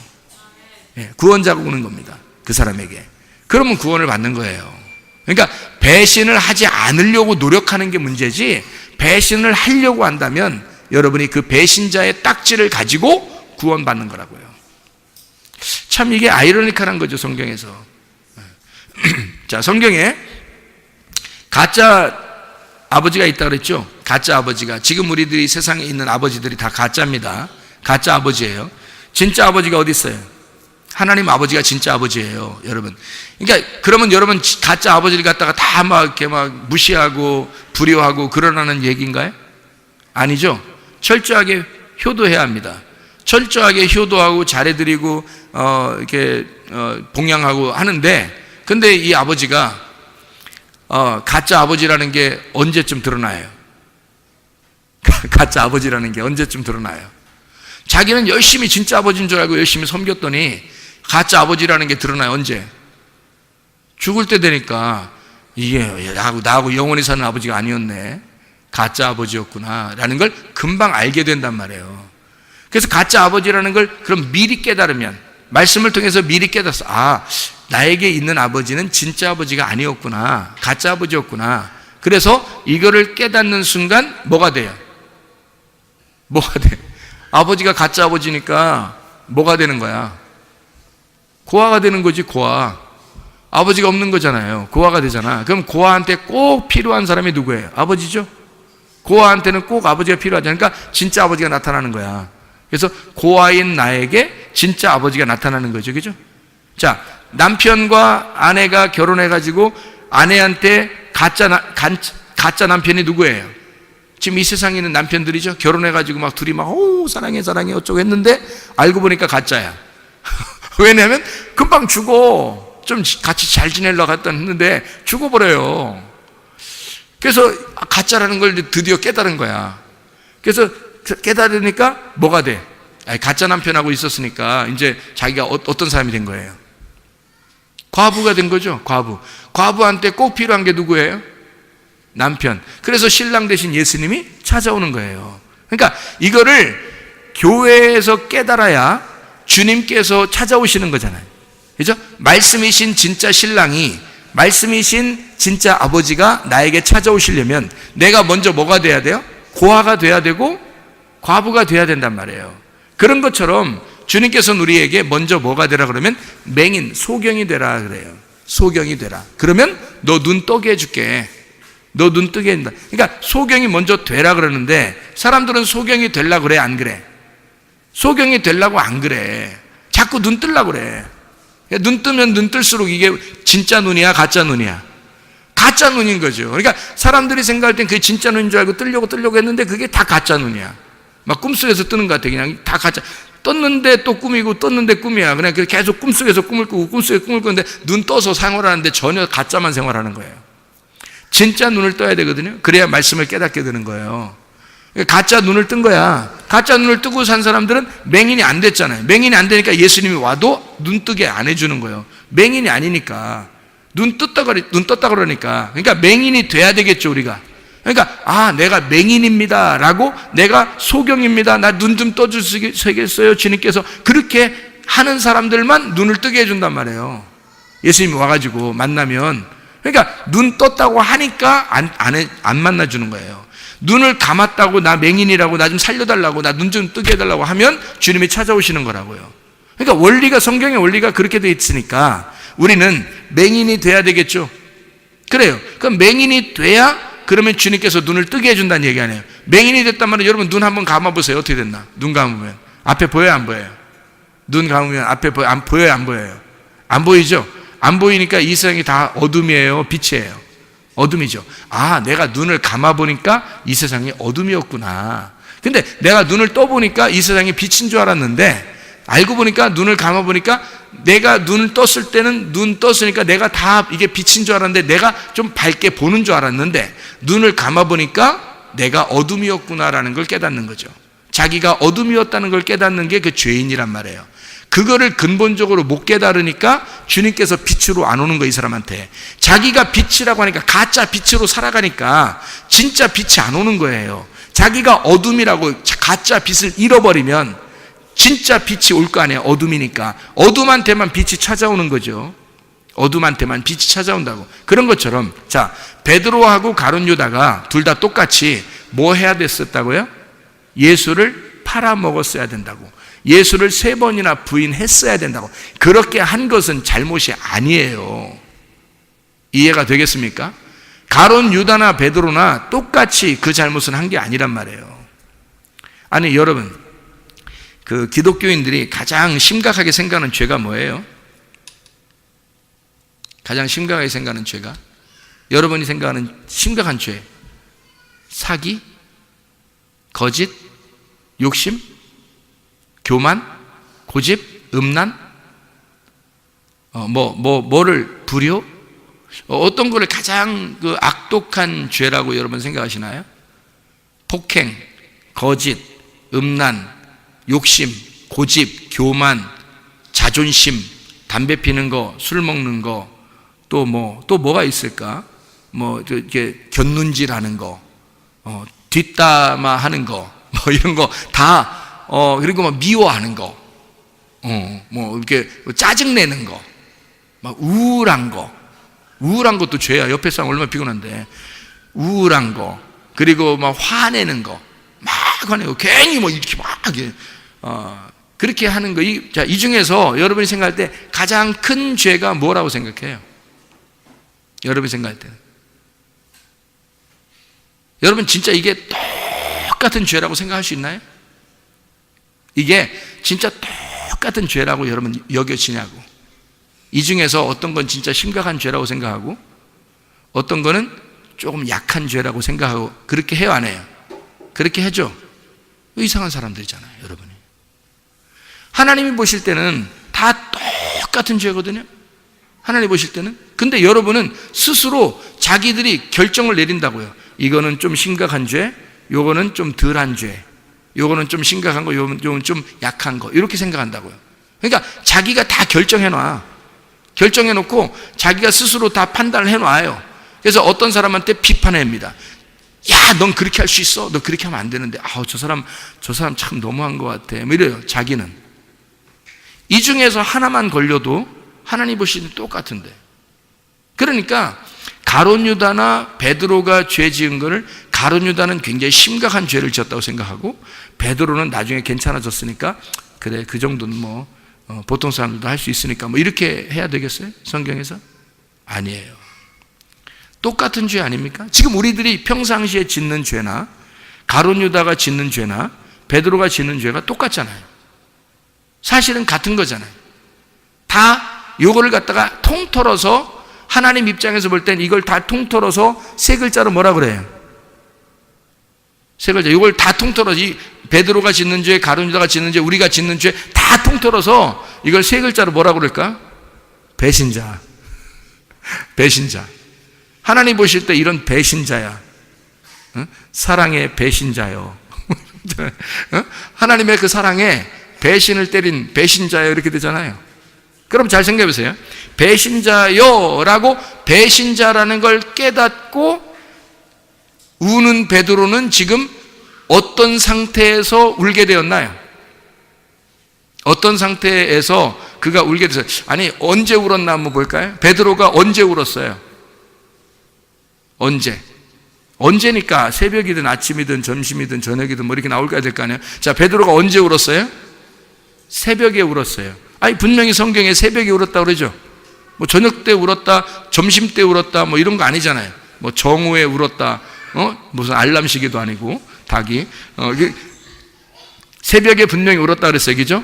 예, 구원자가 오는 겁니다, 그 사람에게. 그러면 구원을 받는 거예요. 그러니까 배신을 하지 않으려고 노력하는 게 문제지, 배신을 하려고 한다면 여러분이 그 배신자의 딱지를 가지고 구원받는 거라고요. 참 이게 아이러니컬한 거죠, 성경에서. 자, 성경에 가짜 아버지가 있다 그랬죠? 가짜 아버지가. 지금 우리들이 세상에 있는 아버지들이 다 가짜입니다. 가짜 아버지예요. 진짜 아버지가 어디 있어요? 하나님 아버지가 진짜 아버지예요, 여러분. 그러니까 그러면 여러분 가짜 아버지를 갖다가 다 막 이렇게 막 무시하고 불효하고 그러라는 얘기인가요? 아니죠. 철저하게 효도해야 합니다. 철저하게 효도하고 잘해드리고 이렇게 봉양하고 하는데, 근데 이 아버지가 가짜 아버지라는 게 언제쯤 드러나요? 가짜 아버지라는 게 언제쯤 드러나요? 자기는 열심히 진짜 아버지인 줄 알고 열심히 섬겼더니 가짜 아버지라는 게 드러나요. 언제? 죽을 때 되니까 이게 나하고 영원히 사는 아버지가 아니었네, 가짜 아버지였구나 라는 걸 금방 알게 된단 말이에요. 그래서 가짜 아버지라는 걸 그럼 미리 깨달으면, 말씀을 통해서 미리 깨달았어. 아, 나에게 있는 아버지는 진짜 아버지가 아니었구나, 가짜 아버지였구나. 그래서 이거를 깨닫는 순간 뭐가 돼요? 뭐가 돼? 아버지가 가짜 아버지니까 뭐가 되는 거야? 고아가 되는 거지, 고아. 아버지가 없는 거잖아요. 고아가 되잖아. 그럼 고아한테 꼭 필요한 사람이 누구예요? 아버지죠? 고아한테는 꼭 아버지가 필요하잖아요. 그러니까 진짜 아버지가 나타나는 거야. 그래서 고아인 나에게 진짜 아버지가 나타나는 거죠. 그죠? 자, 남편과 아내가 결혼해가지고 아내한테 가짜 남편이 누구예요? 지금 이 세상에 있는 남편들이죠. 결혼해가지고 막 둘이 막 사랑해 사랑해 어쩌고 했는데 알고 보니까 가짜야. 왜냐하면 금방 죽어. 좀 같이 잘 지내려고 했는데 죽어버려요. 그래서 가짜라는 걸 드디어 깨달은 거야. 그래서 깨달으니까 뭐가 돼? 가짜 남편하고 있었으니까 이제 자기가 어떤 사람이 된 거예요? 과부가 된 거죠. 과부한테 꼭 필요한 게 누구예요? 남편. 그래서 신랑 대신 예수님이 찾아오는 거예요. 그러니까 이거를 교회에서 깨달아야 주님께서 찾아오시는 거잖아요. 그죠? 말씀이신 진짜 신랑이, 말씀이신 진짜 아버지가 나에게 찾아오시려면 내가 먼저 뭐가 돼야 돼요? 고아가 돼야 되고 과부가 돼야 된단 말이에요. 그런 것처럼 주님께서는 우리에게 먼저 뭐가 되라 그러면 맹인, 소경이 되라 그래요. 소경이 되라. 그러면 너 눈 뜨게 해줄게. 너 눈 뜨게 한다. 그러니까 소경이 먼저 되라 그러는데 사람들은 소경이 되려고 그래, 안 그래? 소경이 되려고 안 그래. 자꾸 눈 뜨려고 그래. 눈 뜨면 눈 뜰수록 이게 진짜 눈이야, 가짜 눈이야? 가짜 눈인 거죠. 그러니까 사람들이 생각할 땐 그게 진짜 눈인 줄 알고 뜨려고 했는데 그게 다 가짜 눈이야. 막 꿈속에서 뜨는 것 같아. 그냥 다 가짜. 떴는데 또 꿈이고 떴는데 꿈이야. 그냥 계속 꿈속에서 꿈을 꾸고 꿈속에서 꿈을 꾸는데 눈 떠서 생활하는데 전혀 가짜만 생활하는 거예요. 진짜 눈을 떠야 되거든요. 그래야 말씀을 깨닫게 되는 거예요. 가짜 눈을 뜬 거야. 가짜 눈을 뜨고 산 사람들은 맹인이 안 됐잖아요. 맹인이 안 되니까 예수님이 와도 눈 뜨게 안 해주는 거예요. 맹인이 아니니까. 눈 떴다 그러니까. 그러니까 맹인이 돼야 되겠죠, 우리가. 그러니까 내가 맹인입니다 라고, 내가 소경입니다, 나 눈 좀 떠주시겠어요 주님께서, 그렇게 하는 사람들만 눈을 뜨게 해준단 말이에요. 예수님이 와가지고 만나면. 그러니까 눈 떴다고 하니까 안 만나주는 거예요. 눈을 감았다고, 나 맹인이라고, 나 좀 살려달라고, 나 눈 좀 뜨게 해달라고 하면 주님이 찾아오시는 거라고요. 그러니까 원리가, 성경의 원리가 그렇게 돼 있으니까 우리는 맹인이 돼야 되겠죠. 그래요. 그럼 맹인이 돼야 그러면 주님께서 눈을 뜨게 해준다는 얘기 아니에요. 맹인이 됐단 말은 여러분 눈 한번 감아보세요. 어떻게 됐나? 눈 감으면 앞에 보여요, 안 보여요? 눈 감으면 앞에 보여요, 안 보여요? 안 보이죠? 안 보이니까 이 세상이 다 어둠이에요, 빛이에요? 어둠이죠. 내가 눈을 감아보니까 이 세상이 어둠이었구나. 근데 내가 눈을 떠보니까 이 세상이 빛인 줄 알았는데, 알고 보니까 눈을 감아보니까 내가 눈을 떴을 때는 눈 떴으니까 내가 다 이게 빛인 줄 알았는데, 내가 좀 밝게 보는 줄 알았는데 눈을 감아보니까 내가 어둠이었구나라는 걸 깨닫는 거죠. 자기가 어둠이었다는 걸 깨닫는 게 그 죄인이란 말이에요. 그거를 근본적으로 못 깨달으니까 주님께서 빛으로 안 오는 거예요, 이 사람한테. 자기가 빛이라고 하니까 가짜 빛으로 살아가니까 진짜 빛이 안 오는 거예요. 자기가 어둠이라고 가짜 빛을 잃어버리면 진짜 빛이 올 거 아니에요. 어둠이니까. 어둠한테만 빛이 찾아오는 거죠. 어둠한테만 빛이 찾아온다고. 그런 것처럼, 자, 베드로하고 가룟 유다가 둘 다 똑같이 뭐 해야 됐었다고요? 예수를 팔아먹었어야 된다고. 예수를 3번이나 부인했어야 된다고. 그렇게 한 것은 잘못이 아니에요. 이해가 되겠습니까? 가룟 유다나 베드로나 똑같이 그 잘못은 한 게 아니란 말이에요. 아니, 여러분, 그 기독교인들이 가장 심각하게 생각하는 죄가 뭐예요? 가장 심각하게 생각하는 죄가? 여러분이 생각하는 심각한 죄. 사기? 거짓? 욕심? 교만? 고집? 음란? 뭐를 불효? 어떤 거를 가장 그 악독한 죄라고 여러분 생각하시나요? 폭행, 거짓, 음란, 욕심, 고집, 교만, 자존심, 담배 피는 거, 술 먹는 거, 또 뭐가 있을까? 이렇게 곁눈질 하는 거, 뒷담화 하는 거, 이런 거 다, 그리고 미워하는 거, 이렇게 짜증내는 거, 우울한 것도 죄야. 옆에 사람 얼마나 피곤한데. 우울한 거, 그리고 화내는 거, 막 화내고, 괜히 이렇게 그렇게 하는 거. 이 중에서 여러분이 생각할 때 가장 큰 죄가 뭐라고 생각해요? 여러분이 생각할 때는. 여러분 진짜 이게 똑같은 죄라고 생각할 수 있나요? 이게 진짜 똑같은 죄라고 여러분 여겨지냐고. 이 중에서 어떤 건 진짜 심각한 죄라고 생각하고 어떤 거는 조금 약한 죄라고 생각하고 그렇게 해요, 안 해요? 그렇게 해줘. 이상한 사람들이잖아요, 여러분이. 하나님이 보실 때는 다 똑같은 죄거든요. 하나님 보실 때는. 근데 여러분은 스스로 자기들이 결정을 내린다고요. 이거는 좀 심각한 죄, 요거는 좀 덜한 죄, 요거는 좀 심각한 거, 요거는 좀 약한 거, 이렇게 생각한다고요. 그러니까 자기가 다 결정해놔. 결정해놓고 자기가 스스로 다 판단을 해놔요. 그래서 어떤 사람한테 비판합니다. 야, 넌 그렇게 할 수 있어? 너 그렇게 하면 안 되는데. 저 사람 참 너무한 것 같아. 뭐 이래요, 자기는. 이 중에서 하나만 걸려도 하나님 보시는 똑같은데. 그러니까 가룟 유다나 베드로가 죄 지은 거를 가룟 유다는 굉장히 심각한 죄를 지었다고 생각하고 베드로는 나중에 괜찮아졌으니까 그래, 그 정도는 뭐 보통 사람들도 할 수 있으니까 뭐 이렇게 해야 되겠어요? 성경에서? 아니에요. 똑같은 죄 아닙니까? 지금 우리들이 평상시에 짓는 죄나 가룟 유다가 짓는 죄나 베드로가 짓는 죄가 똑같잖아요. 사실은 같은 거잖아요. 다 요거를 갖다가 통틀어서 하나님 입장에서 볼 땐 이걸 다 통틀어서 세 글자로 뭐라 그래요? 세 글자. 이걸 다 통틀어서 이 베드로가 짓는 죄, 가룟 유다가 짓는 죄, 우리가 짓는 죄 다 통틀어서 이걸 세 글자로 뭐라 그럴까? 배신자. 배신자. 하나님 보실 때 이런 배신자야. 사랑의 배신자요. 하나님의 그 사랑에 배신을 때린 배신자요, 이렇게 되잖아요. 그럼 잘 생각해 보세요. 배신자요라고 배신자라는 걸 깨닫고 우는 베드로는 지금 어떤 상태에서 울게 되었나요? 어떤 상태에서 그가 울게 됐어요? 아니, 언제 울었나 한번 볼까요? 베드로가 언제 울었어요? 언제니까 새벽이든 아침이든 점심이든 저녁이든 뭐 이렇게 나올까 될 거 아니에요? 자, 베드로가 언제 울었어요? 새벽에 울었어요. 아니, 분명히 성경에 새벽에 울었다고 그러죠. 뭐 저녁 때 울었다, 점심 때 울었다, 뭐 이런 거 아니잖아요. 뭐 정오에 울었다, 무슨 알람 시계도 아니고 닭이 새벽에 분명히 울었다 그랬어요, 그죠?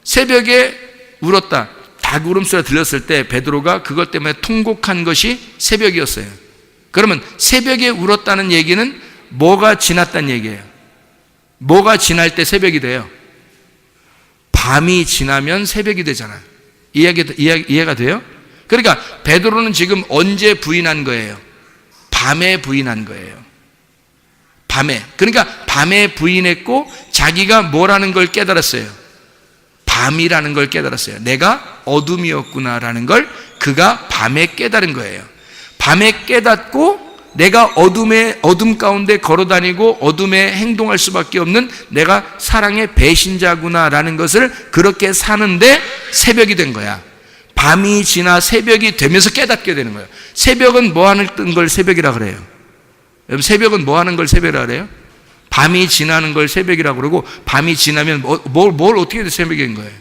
새벽에 울었다. 닭 울음소리가 들렸을 때 베드로가 그것 때문에 통곡한 것이 새벽이었어요. 그러면 새벽에 울었다는 얘기는 뭐가 지났다는 얘기예요? 뭐가 지날 때 새벽이 돼요? 밤이 지나면 새벽이 되잖아요. 이해가 돼요? 그러니까 베드로는 지금 언제 부인한 거예요? 밤에 부인한 거예요. 밤에. 그러니까 밤에 부인했고 자기가 뭐라는 걸 깨달았어요? 밤이라는 걸 깨달았어요. 내가 어둠이었구나라는 걸 그가 밤에 깨달은 거예요. 밤에 깨닫고 내가 어둠 가운데 걸어다니고 어둠에 행동할 수밖에 없는 내가 사랑의 배신자구나라는 것을 그렇게 사는데 새벽이 된 거야. 밤이 지나 새벽이 되면서 깨닫게 되는 거예요. 새벽은 뭐 하는 걸 새벽이라 그래요? 여러분, 새벽은 뭐 하는 걸 새벽이라 그래요? 밤이 지나는 걸 새벽이라고 그러고 밤이 지나면 뭘 어떻게 해도 새벽인 거예요?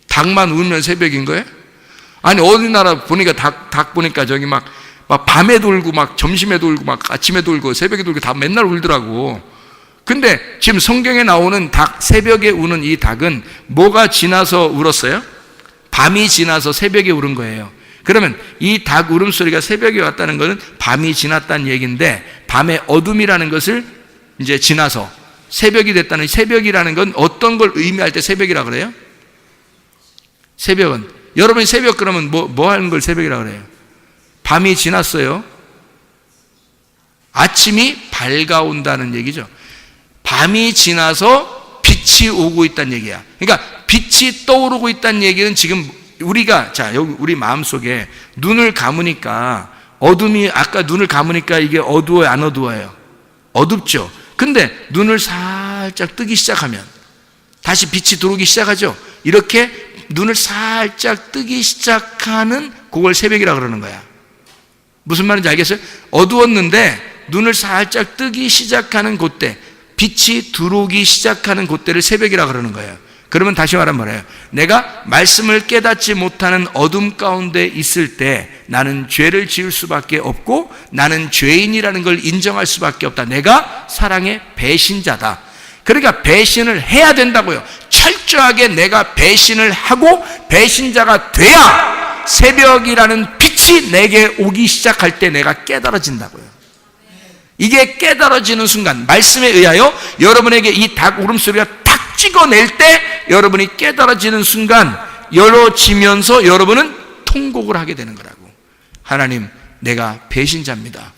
닭만 울면 새벽인 거예요? 아니, 어느 나라 보니까 닭 보니까 저기 막 밤에도 울고 막 점심에도 울고 막 아침에도 울고 새벽에도 울고 다 맨날 울더라고. 근데 지금 성경에 나오는 닭, 새벽에 우는 이 닭은 뭐가 지나서 울었어요? 밤이 지나서 새벽에 울은 거예요. 그러면 이 닭 울음소리가 새벽에 왔다는 것은 밤이 지났다는 얘기인데 밤의 어둠이라는 것을 이제 지나서 새벽이 됐다는, 새벽이라는 건 어떤 걸 의미할 때 새벽이라 그래요? 새벽은, 여러분이 새벽 그러면 뭐 하는 걸 새벽이라 그래요? 밤이 지났어요. 아침이 밝아온다는 얘기죠. 밤이 지나서 빛이 오고 있다는 얘기야. 그러니까 빛이 떠오르고 있다는 얘기는 지금 우리가, 자, 여기 우리 마음속에 눈을 감으니까 어둠이, 아까 눈을 감으니까 이게 어두워요, 안 어두워요? 어둡죠. 근데 눈을 살짝 뜨기 시작하면 다시 빛이 들어오기 시작하죠. 이렇게 눈을 살짝 뜨기 시작하는 그걸 새벽이라 그러는 거야. 무슨 말인지 알겠어요? 어두웠는데 눈을 살짝 뜨기 시작하는 그때, 빛이 들어오기 시작하는 그때를 새벽이라 그러는 거예요. 그러면 다시 말하면 뭐래요? 내가 말씀을 깨닫지 못하는 어둠 가운데 있을 때 나는 죄를 지을 수밖에 없고 나는 죄인이라는 걸 인정할 수밖에 없다. 내가 사랑의 배신자다. 그러니까 배신을 해야 된다고요. 철저하게 내가 배신을 하고 배신자가 돼야 새벽이라는 빛이 내게 오기 시작할 때 내가 깨달아진다고요. 이게 깨달아지는 순간, 말씀에 의하여 여러분에게 이 닭 울음소리가 탁 찍어낼 때 여러분이 깨달아지는 순간 열어지면서 여러분은 통곡을 하게 되는 거라고. 하나님, 내가 배신자입니다.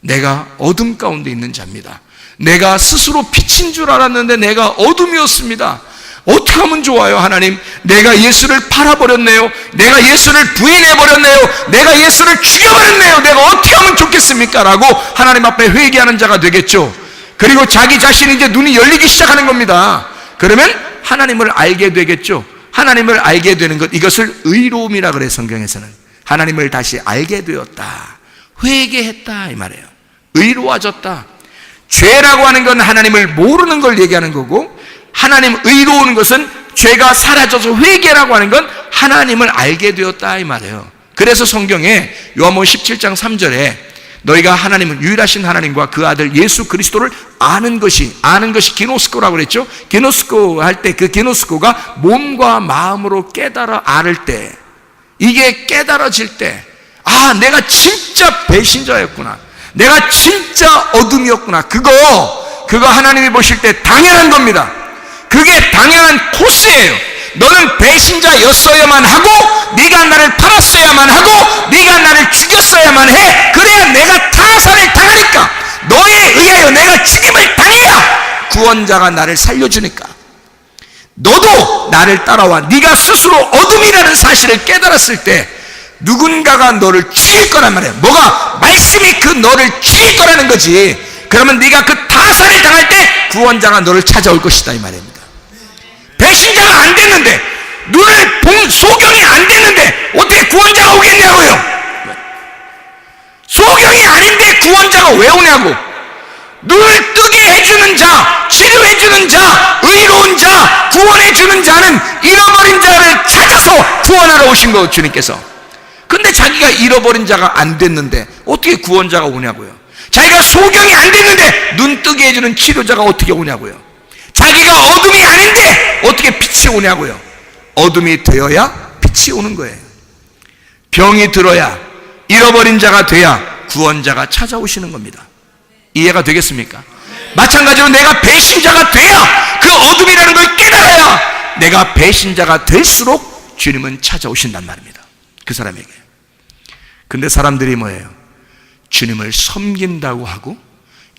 내가 어둠 가운데 있는 자입니다. 내가 스스로 빛인 줄 알았는데 내가 어둠이었습니다. 어떻게 하면 좋아요? 하나님, 내가 예수를 팔아버렸네요. 내가 예수를 부인해버렸네요. 내가 예수를 죽여버렸네요. 내가 어떻게 하면 좋겠습니까? 라고 하나님 앞에 회개하는 자가 되겠죠. 그리고 자기 자신이 이제 눈이 열리기 시작하는 겁니다. 그러면 하나님을 알게 되겠죠. 하나님을 알게 되는 것, 이것을 의로움이라 그래요. 성경에서는 하나님을 다시 알게 되었다, 회개했다 이 말이에요. 의로워졌다. 죄라고 하는 건 하나님을 모르는 걸 얘기하는 거고, 하나님 의로운 것은 죄가 사라져서 회개라고 하는 건 하나님을 알게 되었다 이 말이에요. 그래서 성경에 요한복음 17장 3절에 너희가 하나님은 유일하신 하나님과 그 아들 예수 그리스도를 아는 것이 기노스코라고 그랬죠. 기노스코 할 때 그 기노스코가 몸과 마음으로 깨달아 알을 때, 이게 깨달아질 때, 아, 내가 진짜 배신자였구나, 내가 진짜 어둠이었구나, 그거 하나님이 보실 때 당연한 겁니다. 그게 당연한 코스예요. 너는 배신자였어야만 하고, 네가 나를 팔았어야만 하고, 네가 나를 죽였어야만 해. 그래야 내가 타살을 당하니까, 너에 의하여 내가 죽임을 당해야 구원자가 나를 살려주니까. 너도 나를 따라와. 네가 스스로 어둠이라는 사실을 깨달았을 때 누군가가 너를 죽일 거란 말이에요. 뭐가? 말씀이 그 너를 죽일 거라는 거지. 그러면 네가 그 타살을 당할 때 구원자가 너를 찾아올 것이다 이 말입니다. 배신자가 안 됐는데, 눈을 본 소경이 안 됐는데 어떻게 구원자가 오겠냐고요. 소경이 아닌데 구원자가 왜 오냐고. 눈을 뜨게 해주는 자, 치료해주는 자, 의로운 자, 구원해주는 자는 잃어버린 자를 찾아서 구원하러 오신 거예요, 주님께서. 근데 자기가 잃어버린 자가 안 됐는데 어떻게 구원자가 오냐고요. 자기가 소경이 안 됐는데 눈 뜨게 해주는 치료자가 어떻게 오냐고요. 자기가 어둠이 아닌데 어떻게 빛이 오냐고요. 어둠이 되어야 빛이 오는 거예요. 병이 들어야, 잃어버린 자가 돼야 구원자가 찾아오시는 겁니다. 이해가 되겠습니까? 마찬가지로 내가 배신자가 돼야, 그 어둠이라는 걸 깨달아야 내가 배신자가 될수록 주님은 찾아오신단 말입니다. 그 사람에게. 근데 사람들이 뭐예요? 주님을 섬긴다고 하고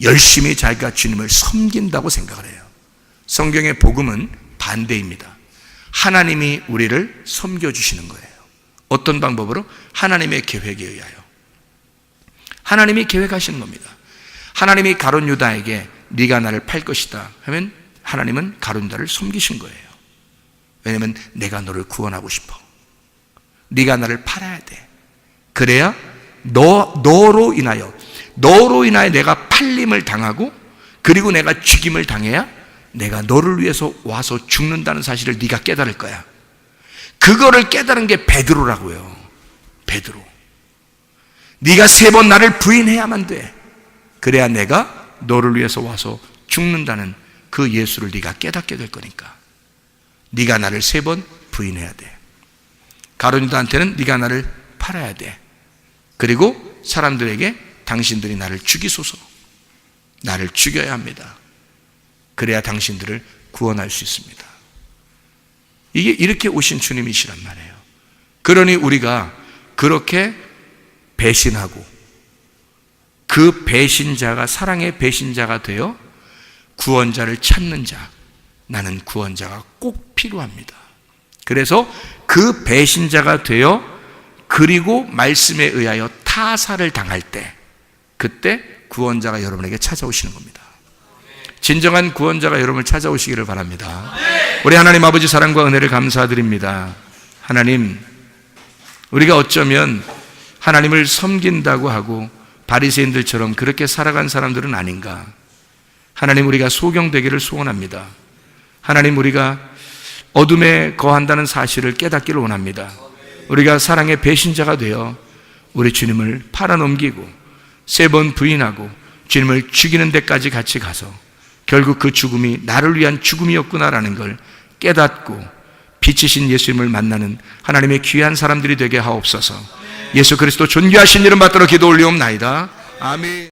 열심히 자기가 주님을 섬긴다고 생각을 해요. 성경의 복음은 반대입니다. 하나님이 우리를 섬겨주시는 거예요. 어떤 방법으로? 하나님의 계획에 의하여. 하나님이 계획하시는 겁니다. 하나님이 가룟 유다에게 네가 나를 팔 것이다 하면 하나님은 가룟 유다를 섬기신 거예요. 왜냐하면 내가 너를 구원하고 싶어. 네가 나를 팔아야 돼. 그래야 너로 인하여 내가 팔림을 당하고, 그리고 내가 죽임을 당해야 내가 너를 위해서 와서 죽는다는 사실을 네가 깨달을 거야. 그거를 깨달은 게 베드로라고요. 베드로. 네가 3번 나를 부인해야만 돼. 그래야 내가 너를 위해서 와서 죽는다는 그 예수를 네가 깨닫게 될 거니까. 네가 나를 3번 부인해야 돼. 가룟 유다한테는 네가 나를 팔아야 돼. 그리고 사람들에게 당신들이 나를 죽이소서, 나를 죽여야 합니다. 그래야 당신들을 구원할 수 있습니다. 이게 이렇게 오신 주님이시란 말이에요. 그러니 우리가 그렇게 배신하고 그 배신자가 사랑의 배신자가 되어 구원자를 찾는 자, 나는 구원자가 꼭 필요합니다. 그래서 그 배신자가 되어 그리고 말씀에 의하여 타살을 당할 때, 그때 구원자가 여러분에게 찾아오시는 겁니다. 진정한 구원자가 여러분을 찾아오시기를 바랍니다. 우리 하나님 아버지 사랑과 은혜를 감사드립니다. 하나님, 우리가 어쩌면 하나님을 섬긴다고 하고 바리새인들처럼 그렇게 살아간 사람들은 아닌가. 하나님, 우리가 소경되기를 소원합니다. 하나님, 우리가 어둠에 거한다는 사실을 깨닫기를 원합니다. 우리가 사랑의 배신자가 되어 우리 주님을 팔아넘기고 3번 부인하고 주님을 죽이는 데까지 같이 가서 결국 그 죽음이 나를 위한 죽음이었구나라는 걸 깨닫고 빛이신 예수님을 만나는 하나님의 귀한 사람들이 되게 하옵소서. 예수 그리스도 존귀하신 이름 받들어 기도 올리옵나이다. 아멘.